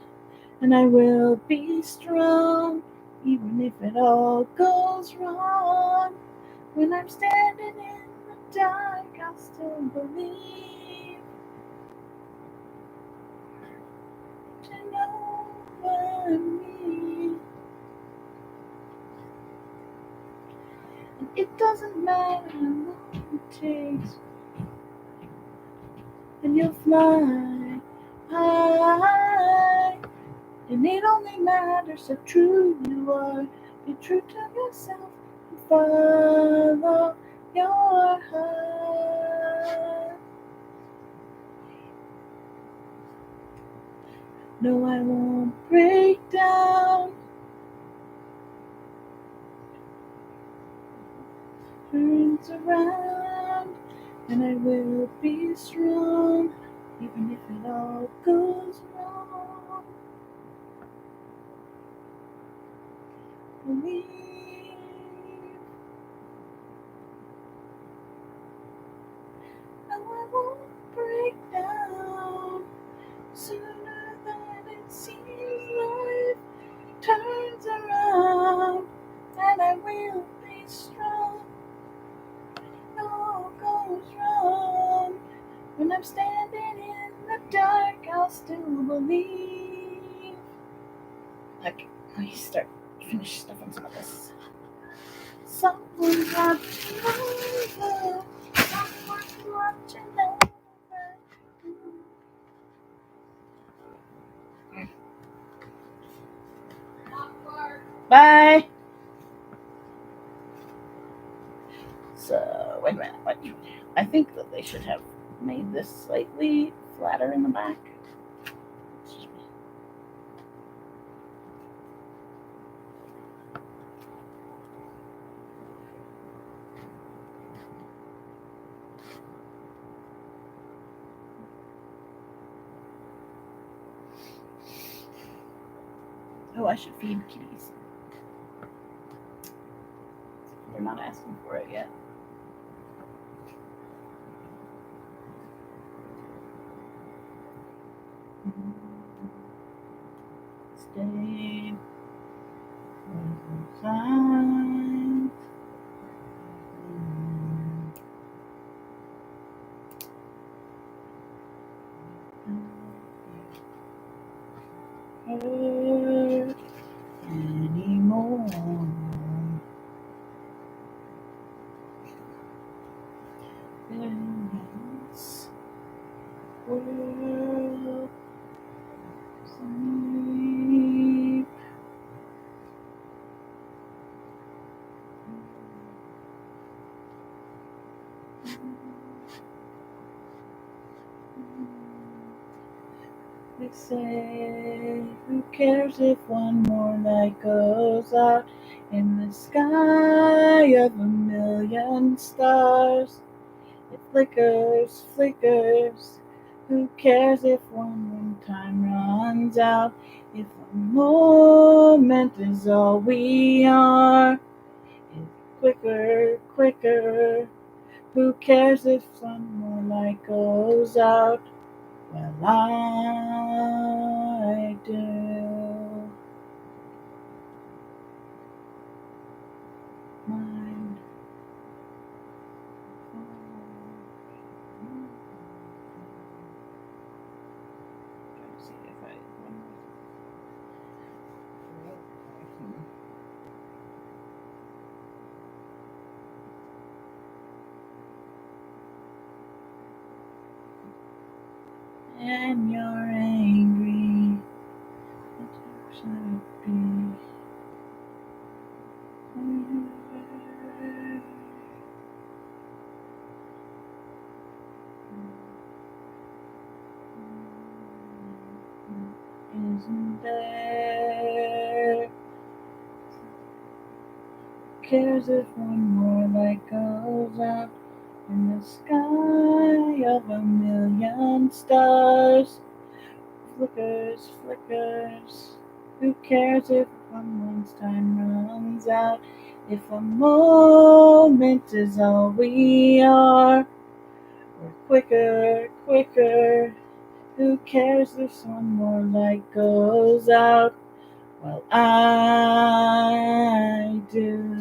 and I will be strong, even if it all goes wrong. When I'm standing in the dark, I'll still believe to know over me. And it doesn't matter how long it takes, and you'll fly high. And it only matters how true you are. Be true to yourself and follow your heart. No, I won't break down. Turns around, and I will be strong, even if it all goes wrong. Believe. No, I won't break down. Sooner than it seems life turns around, and I will be strong. It all goes wrong. When I'm standing in the dark, I'll still believe. Okay, let me finish stuffing some of this. Someone's watching over. Someone's watching over. Bye. So, wait a minute. I think that they should have made this slightly flatter in the back. Oh, I should feed kitties. They're not asking for it yet. Stay. Signs. Hurt anymore. This world sleep. They say, who cares if one more light goes out in the sky of a million stars? It flickers, flickers. Who cares if one time runs out? If a moment is all we are, it's quicker, quicker. Who cares if some more light goes out? Well, I do. Mind. Trying to see if I. And you're angry. What should it be? Isn't there? Who cares if one more light goes out in the sky of a million stars? Flickers, flickers. Who cares if someone's time runs out? If a moment is all we are, we're quicker, quicker. Who cares if one more light goes out? Well, I do.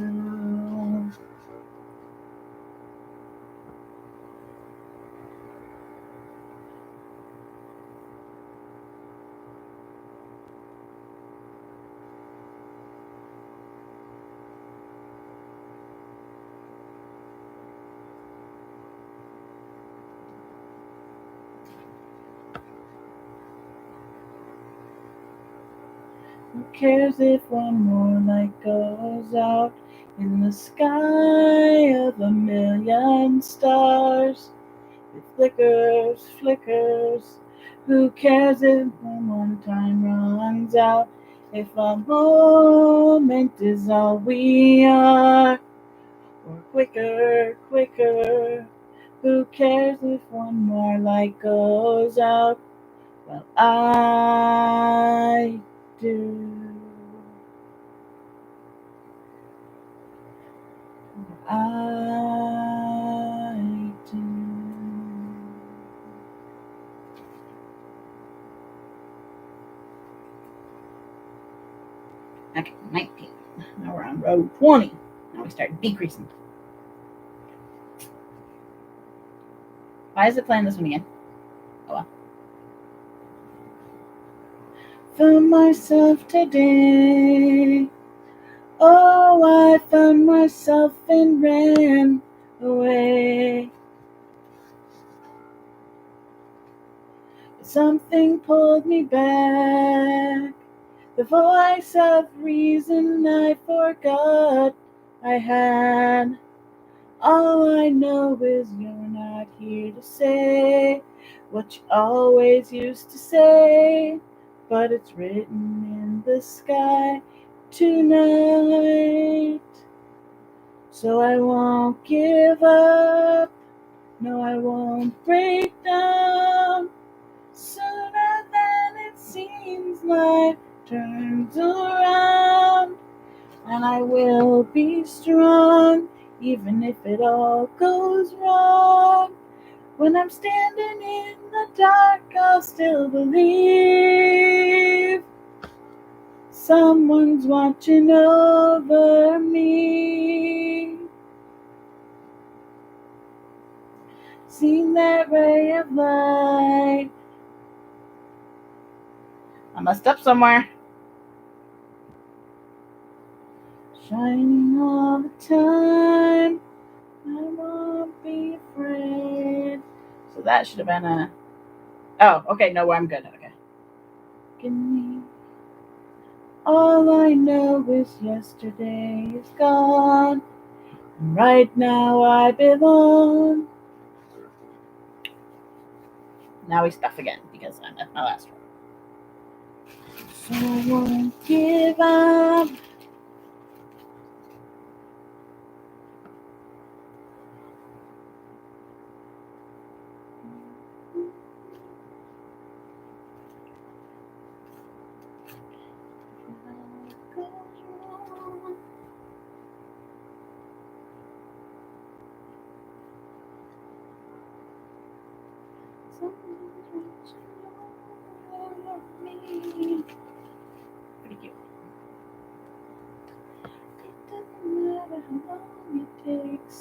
Who cares if one more light goes out in the sky of a million stars? It flickers, flickers. Who cares if one time runs out? If a moment is all we are, or quicker, quicker. Who cares if one more light goes out? Well, I do. I do. Okay, 19. Now we're on row 20. Now we start decreasing. Why is it playing this one again? Oh well. Found myself today. Oh, I found myself and ran away. Something pulled me back. The voice of reason I forgot I had. All I know is you're not here to say what you always used to say, but it's written in the sky tonight. So I won't give up, no I won't break down. Sooner than it seems life turns comes around, and I will be strong, even if it all goes wrong. When I'm standing in the dark, I'll still believe someone's watching over me. Seen that ray of light. I messed up somewhere. Shining all the time. I won't be afraid. So that should have been a... Oh, okay. No, I'm good. Okay. Give me. All I know is yesterday is gone. And right now I belong. Now we stuff again because I messed my last one. So I won't give up. Pretty cute. It doesn't matter how long it takes.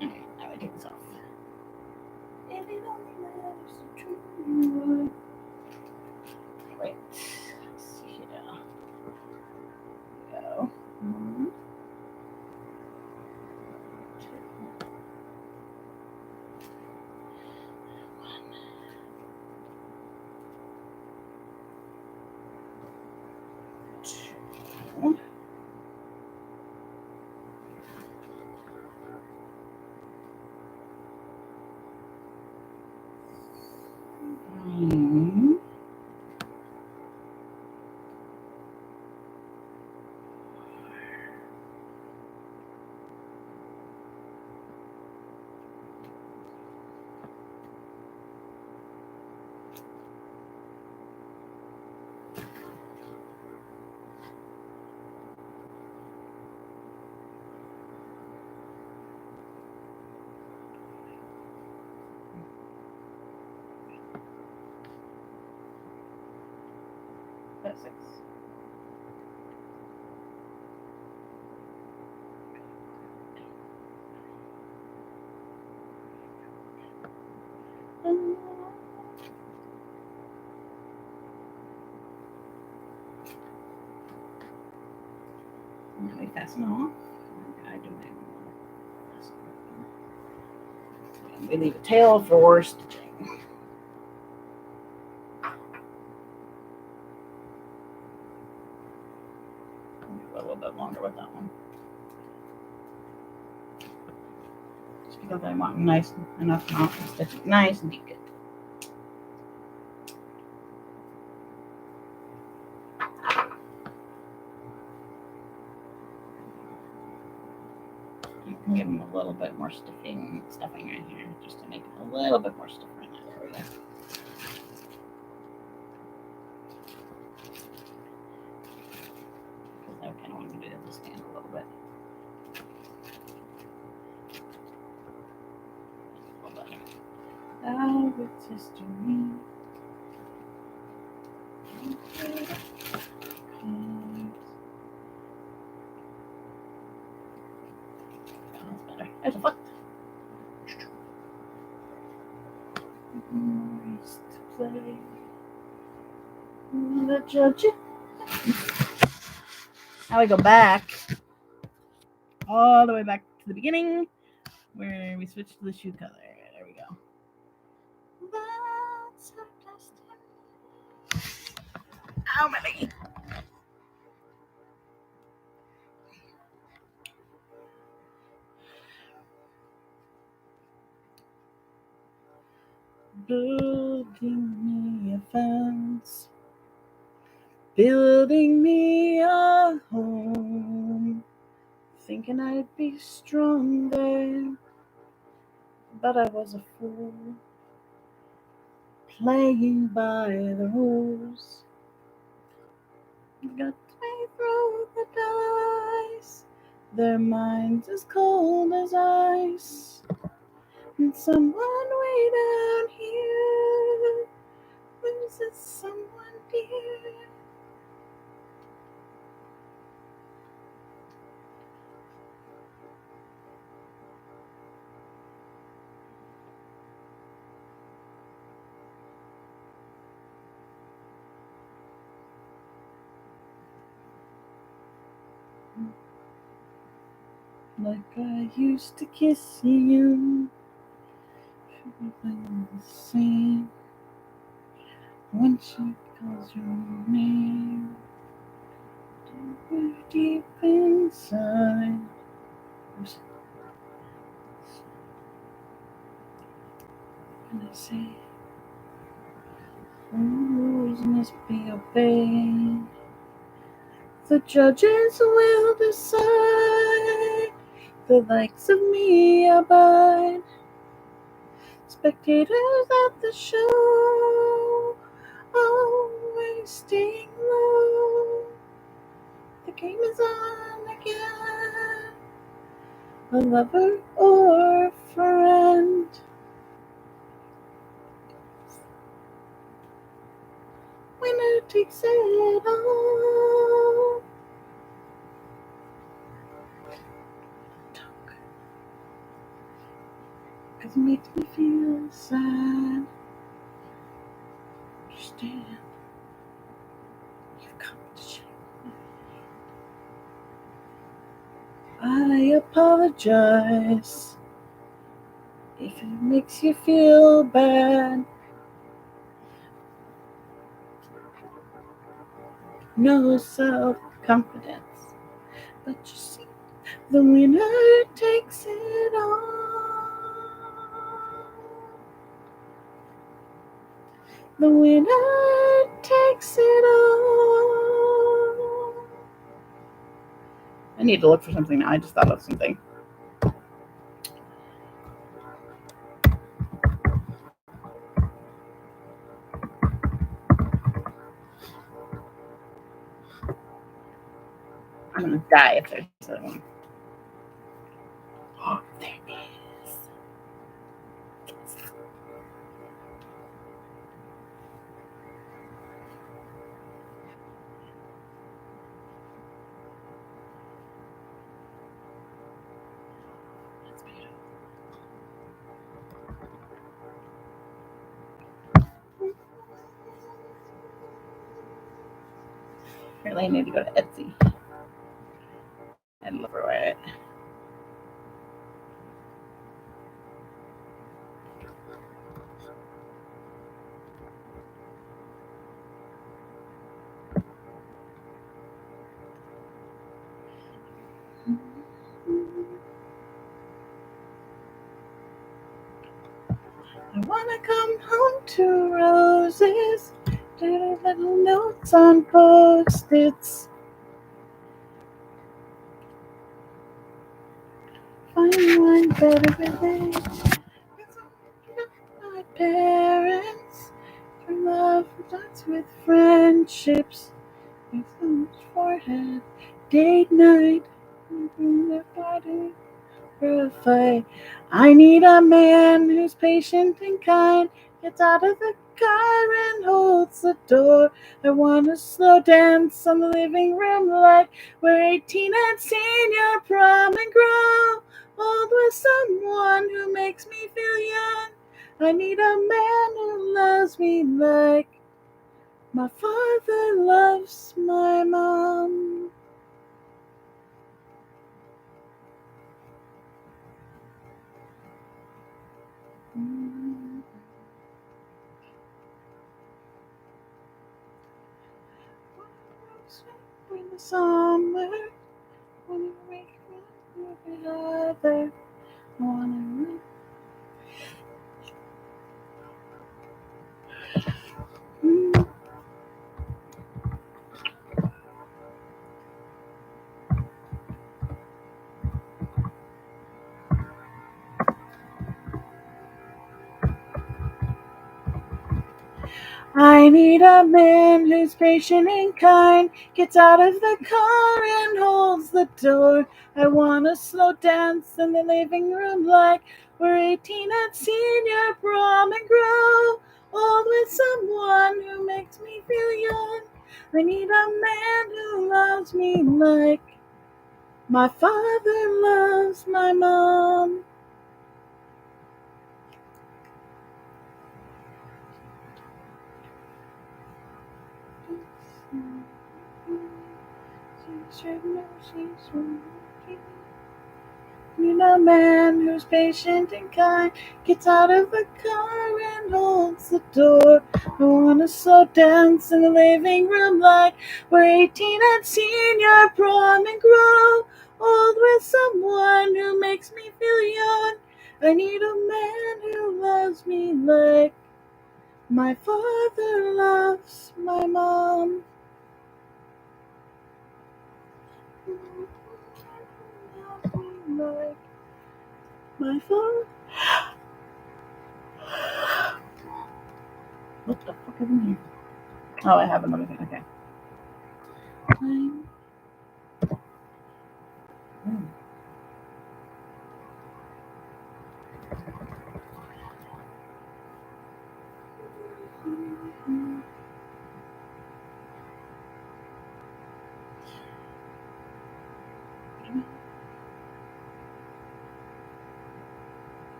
Alright, now I take this off. And it only matters to true. Wait. Let's see here. Go. 1, 2. 1, 2. That's 6. Now we fasten off. I do that. We leave a tail for stitching. A little bit longer with that one. Just because I want nice enough amount to stitch it nice and deep. You can give them a little bit more stuffing right here, just to make it a little bit more stuff right there. There we go. Because I kind of want to do it to stand a little bit. Oh, it's history. Okay. That's better. There's a foot. Nice to play. The judge. Now we go back. All the way back to the beginning. Where we switch to the shoe color. There we go. That's our destiny. Ow, my leg. Building me a fence. Building me a home. Thinking I'd be stronger. But I was a fool. playing by the rules. Got to throw the dice. Their minds as cold as ice. And someone way down here loses someone dear. Like I used to kiss you, everything the same. When she calls your name, deep inside. And I say, rules must be obeyed. The judges will decide. The likes of me abide. Spectators at the show, always staying low. The game is on again. A lover or a friend. Winner takes it all. Talk. 'Cause it makes me feel sad. Understand. You've come to shame. I apologize if it makes you feel bad. No self-confidence. But you see, the winner takes it all. The winner takes it all. I need to look for something now. I just thought of something. I'm gonna die if there's another one. Oh, there it is. That's beautiful. Apparently I need to go to Etsy and look for it. I wanna come home to roses, little notes on post-its. Fine wine better relate. My parents, from love starts with friendships. With so much forehead, date night, their body for a fight. I need a man who's patient and kind, gets out of the car and holds the door. I want a slow dance on the living room light. We're 18 and senior prom and grow old with someone who makes me feel young. I need a man who loves me like my father loves my mom. In the summer, when you wake up with other, I wanna run. I need a man who's patient and kind, gets out of the car and holds the door. I want a slow dance in the living room like we're 18 at senior prom and grow old with someone who makes me feel young. I need a man who loves me like my father loves my mom. Need a man who's patient and kind, gets out of the car and holds the door. I wanna slow dance in the living room like we're 18 at senior prom and grow old with someone who makes me feel young. I need a man who loves me like my father loves my mom. Like my father. What the fuck is in here? Oh, I have another thing. Okay.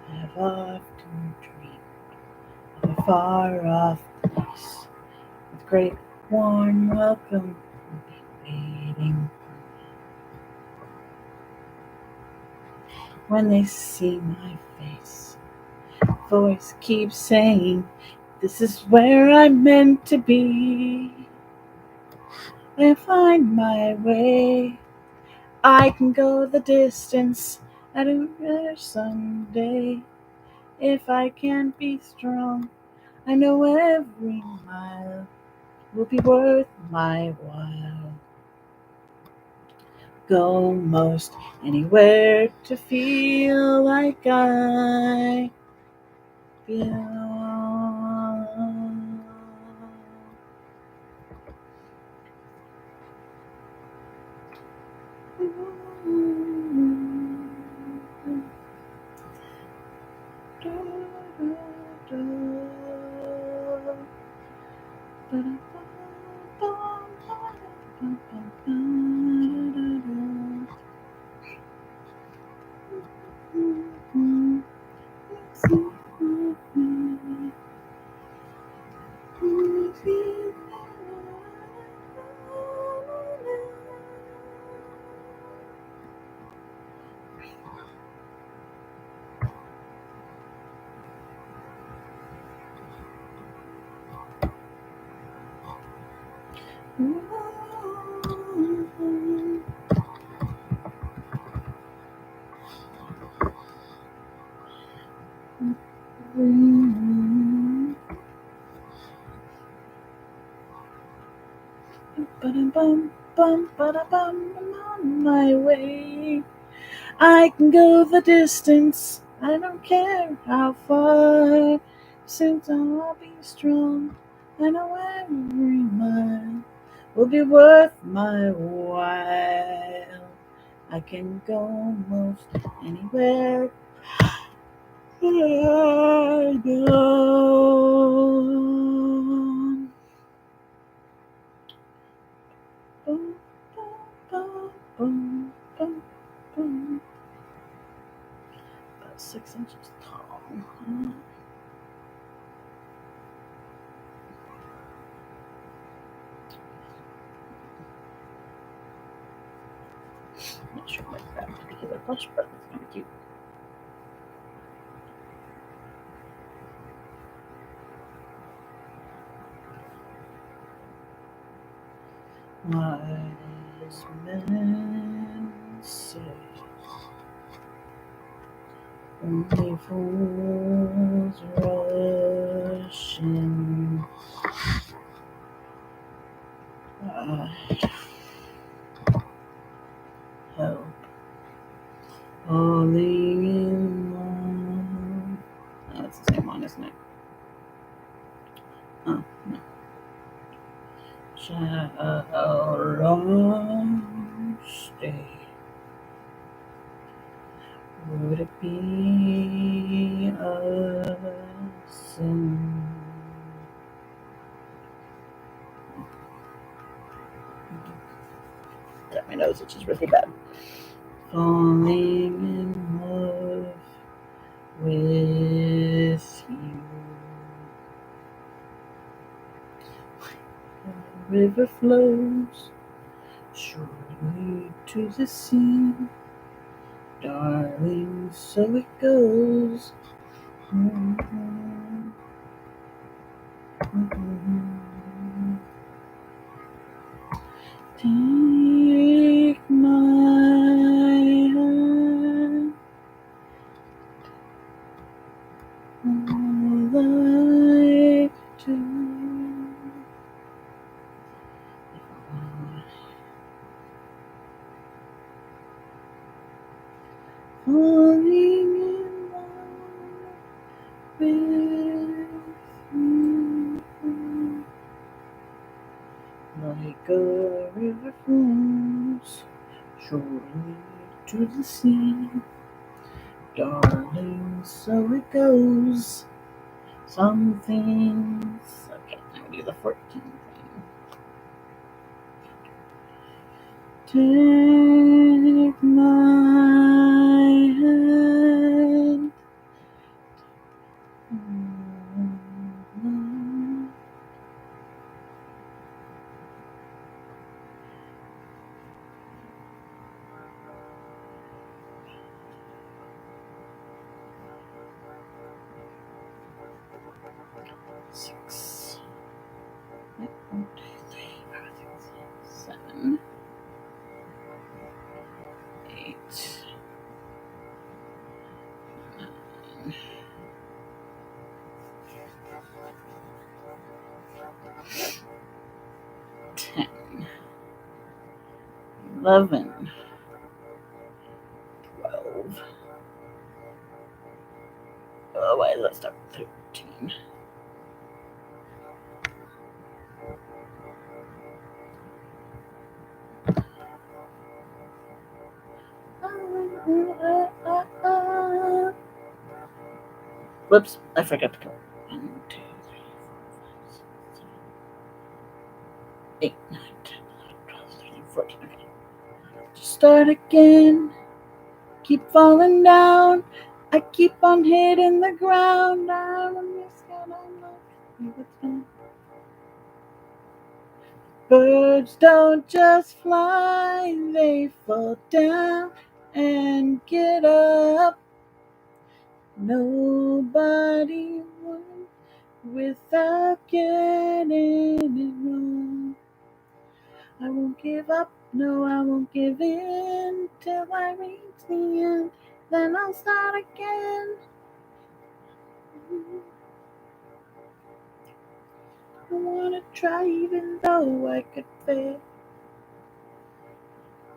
I have often dreamed of a far off place with great warm welcome waiting. When they see my face, voice keeps saying, "This is where I'm meant to be." I find my way. I can go the distance. I don't care someday. If I can't be strong, I know every mile will be worth my while. Go most anywhere to feel like I belong. I'm on my way. I can go the distance. I don't care how far. Since I'll be strong, I know every mile will be worth my while. I can go most anywhere I go. Boom, boom, boom, boom, boom. About 6 inches tall. Not sure like that particular plush, but it's kind of cute. Wise men say only fools rush in. Help only day? Would it be a sin? Got my nose, which is really bad. Falling in love with you. The river flows surely to the sea, darling, so it goes. Take my hand, all I do. Falling in love with you. Like a river flows surely to the sea, darling, so it goes. Some things. Okay, I'm gonna do the 14 thing. Take my hand. Six. 1, 2, 3, 4, 5, 6, 7, 8, 9, 10, 11, 12. Oh, wait, let's start with 13. 'Whoops, I forgot to go. 1, 2, 3, 4, 5, 6, 7, 8, 9, 10, 11, 12, 13, 14. Okay. Just start again. Keep falling down. I keep on hitting the ground. I'm a misguided. I'm not. Birds don't just fly, they fall down and get up. Nobody won without getting it wrong. I won't give up, no, I won't give in till I reach the end. Then I'll start again. I wanna try even though I could fail.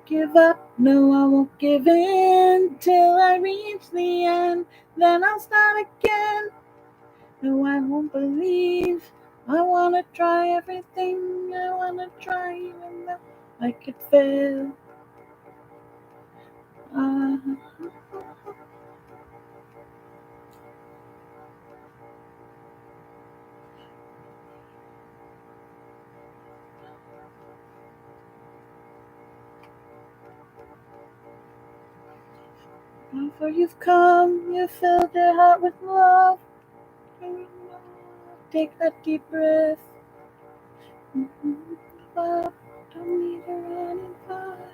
Give up, no, I won't give in till I reach the end. Then I'll start again. No, I won't believe. I wanna try everything. I wanna try even though I could fail. For you've come, you filled your heart with love. Take that deep breath. Don't need to run and fight.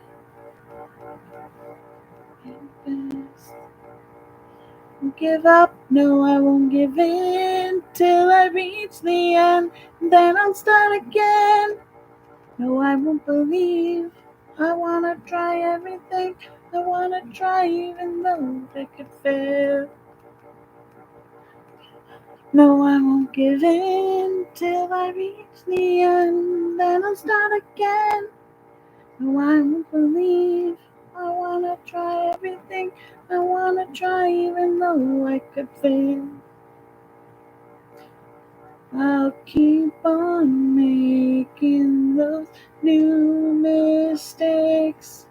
Give up, no, I won't give in till I reach the end. Then I'll start again. No, I won't believe. I wanna try everything. I wanna try even though they could fail. No, I won't give in till I reach the end. Then I'll start again. No, I won't believe. I wanna try everything. I wanna try even though I could fail. I'll keep on making those new mistakes.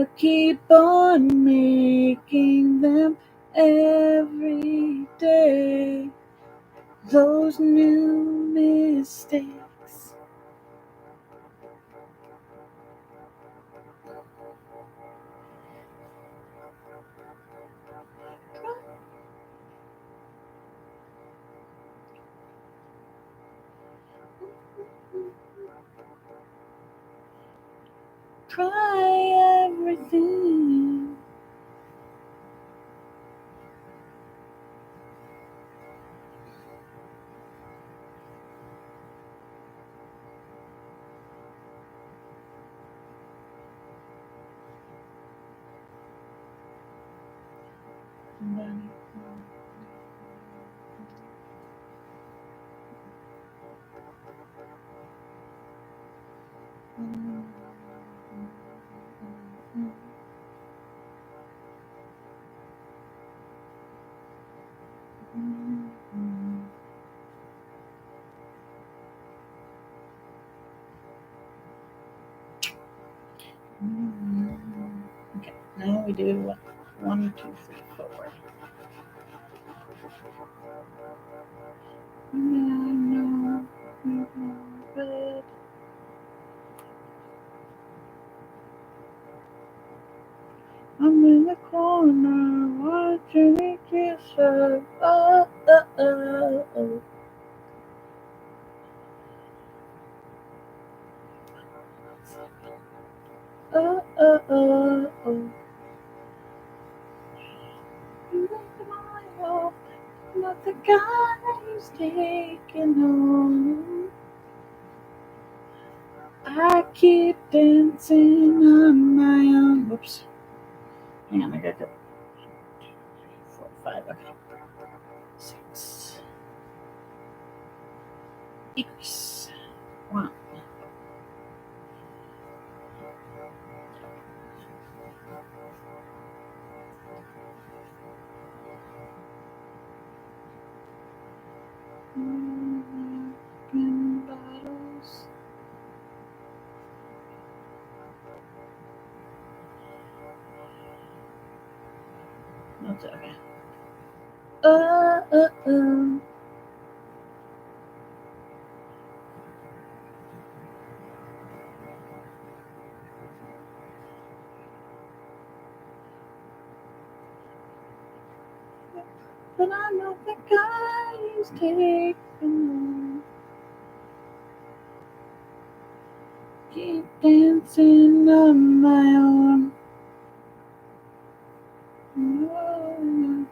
I'll keep on making them every day. Those new mistakes. Try everything. Okay, now we do 1, 2, 3, 4. No, but I'm in the corner watching it kiss her. Oh, oh, oh, oh. Oh, oh, oh, oh. Not the guy who's taking home. I keep dancing on my own. Whoops. Hang on, I got to. 4, 5, okay. 6. Equals 1. Bottles. That's okay. Oh. But I'm not the guy who's taking home. Keep dancing on my own. Oh.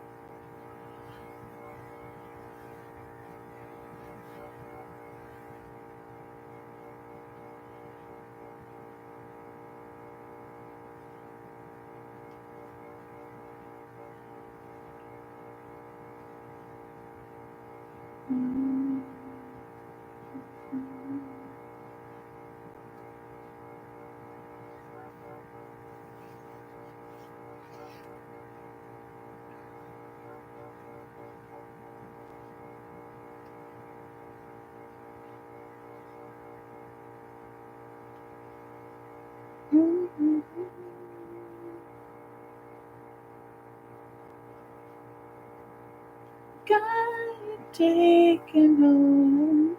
Got taken home.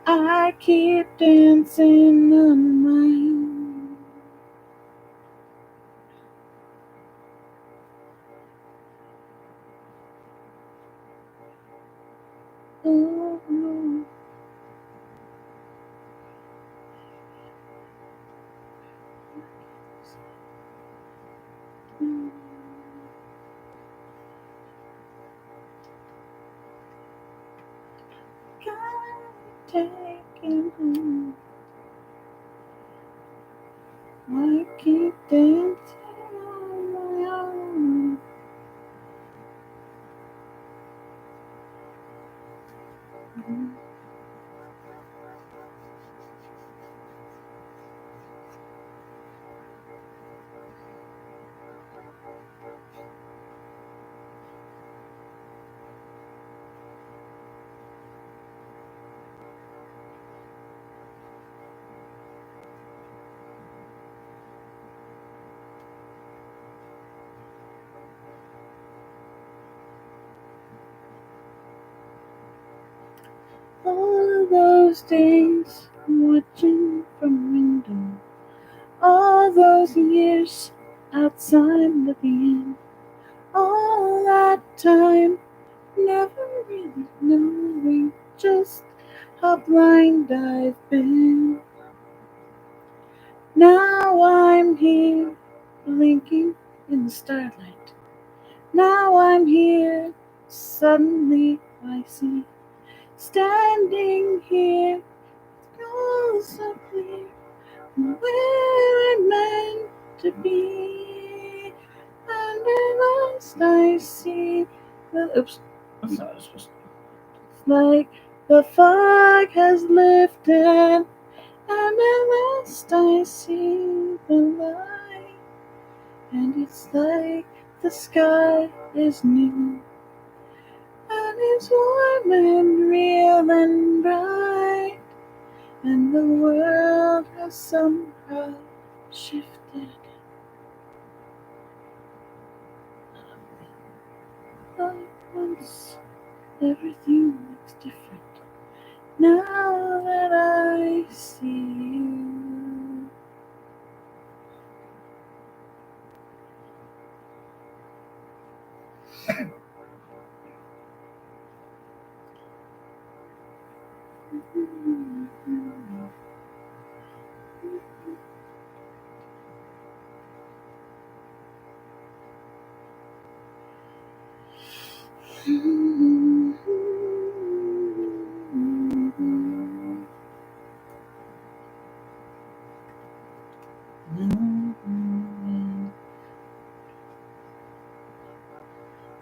I keep dancing on my own. Oh. Got taken home. I keep dancing on my own. those days watching from window, all those years outside looking in, all that time never really knowing just how blind I've been. Now I'm here, blinking in the starlight. Now I'm here, suddenly I see. Standing here, all so clear, where I'm meant to be. And at last I see the. Oops, that's not what I was supposed to do. It's like the fog has lifted, and at last I see the light. And it's like the sky is new, and it's warm and real and bright, and the world has somehow shifted. Like once, everything looks different now that I see you.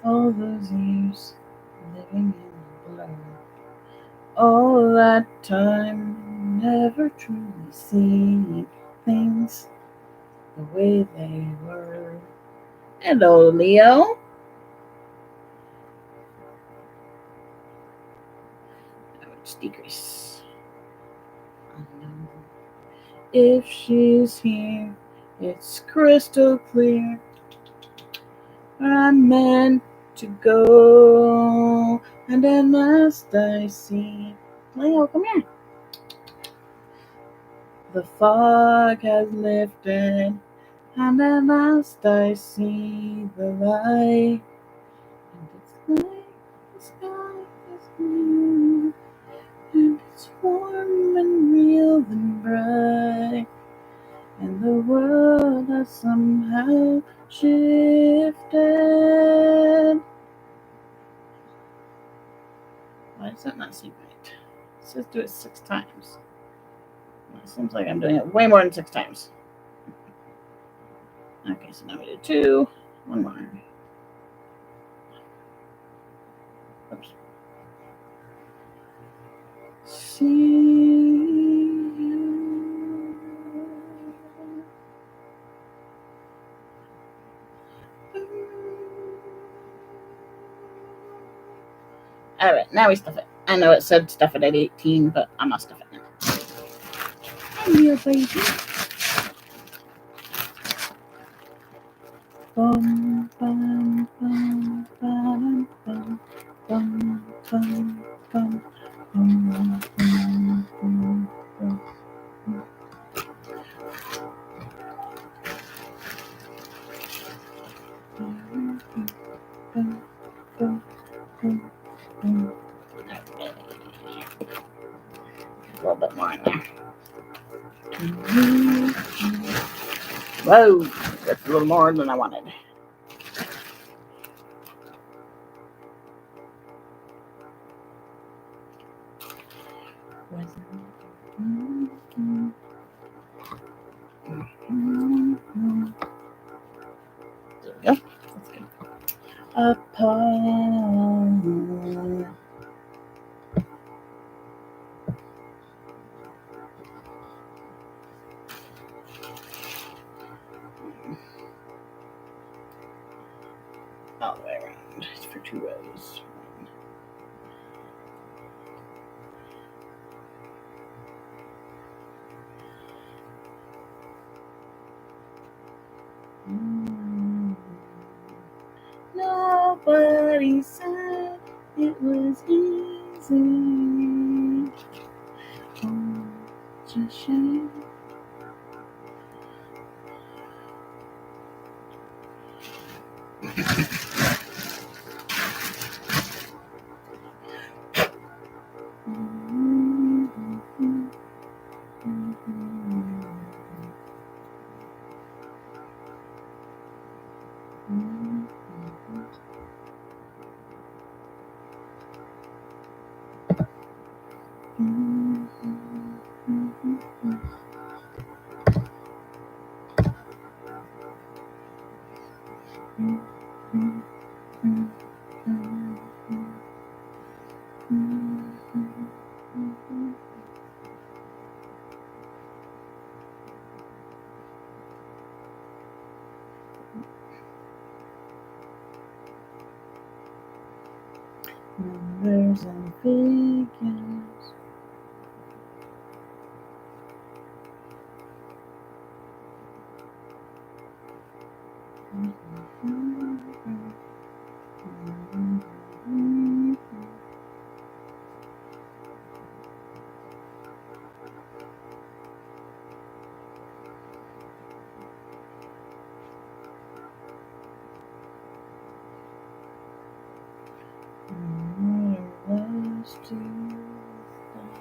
All those years living in the blur, all that time never truly seeing things the way they were. Hello, Leo. Let's decrease. If she's here, it's crystal clear. I'm meant to go, and at last I see. Leo, come here. The fog has lifted, and at last I see the light. And it's like the sky is blue, and it's warm and real and bright, and the world has somehow shifted. Why does that not seem right? It says do it 6 times. It seems like I'm doing it way more than 6 times. Okay, so now we do 2. One more. Oops. See you. Alright, now we stuff it. I know it said stuff it at 18, but I'm not stuffing it now. Come here, baby. Bum, bum, bum, bum, bum, bum, bum, bum, bum, bum, bum, bum. A little bit more in there. Whoa, that's a little more than I wanted. There we go. That's good. Apart. All the way around. It's for 2 rows. Nobody said it was easy. such a shame. Numbers and figures.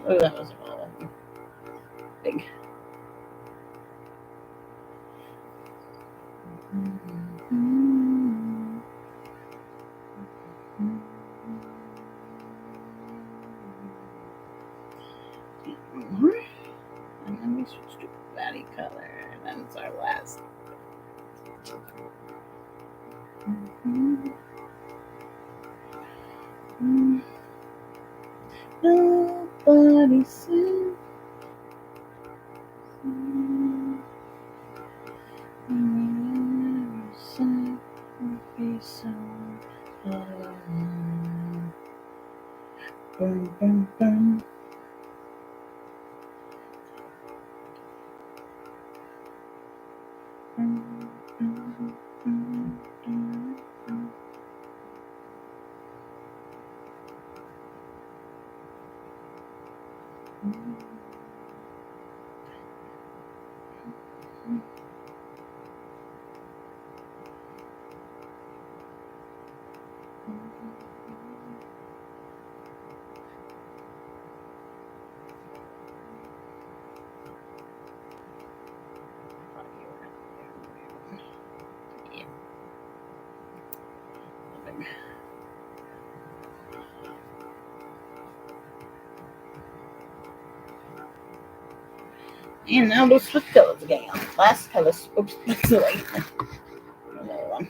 Oh, that was big. More. And then we switch to body color, and then it's our last. Nobody said would be so alone. Boom, boom, boom. And now we'll switch colors again. Last color. Oops, that's away. Another one.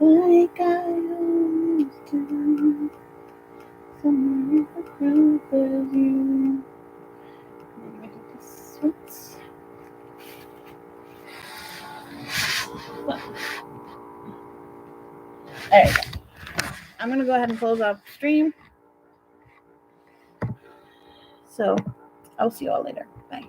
Like I always do. Somewhere in the group of you. I'm going to switch. There you go. I'm going to go ahead and close off the stream. So I'll see you all later. Bye.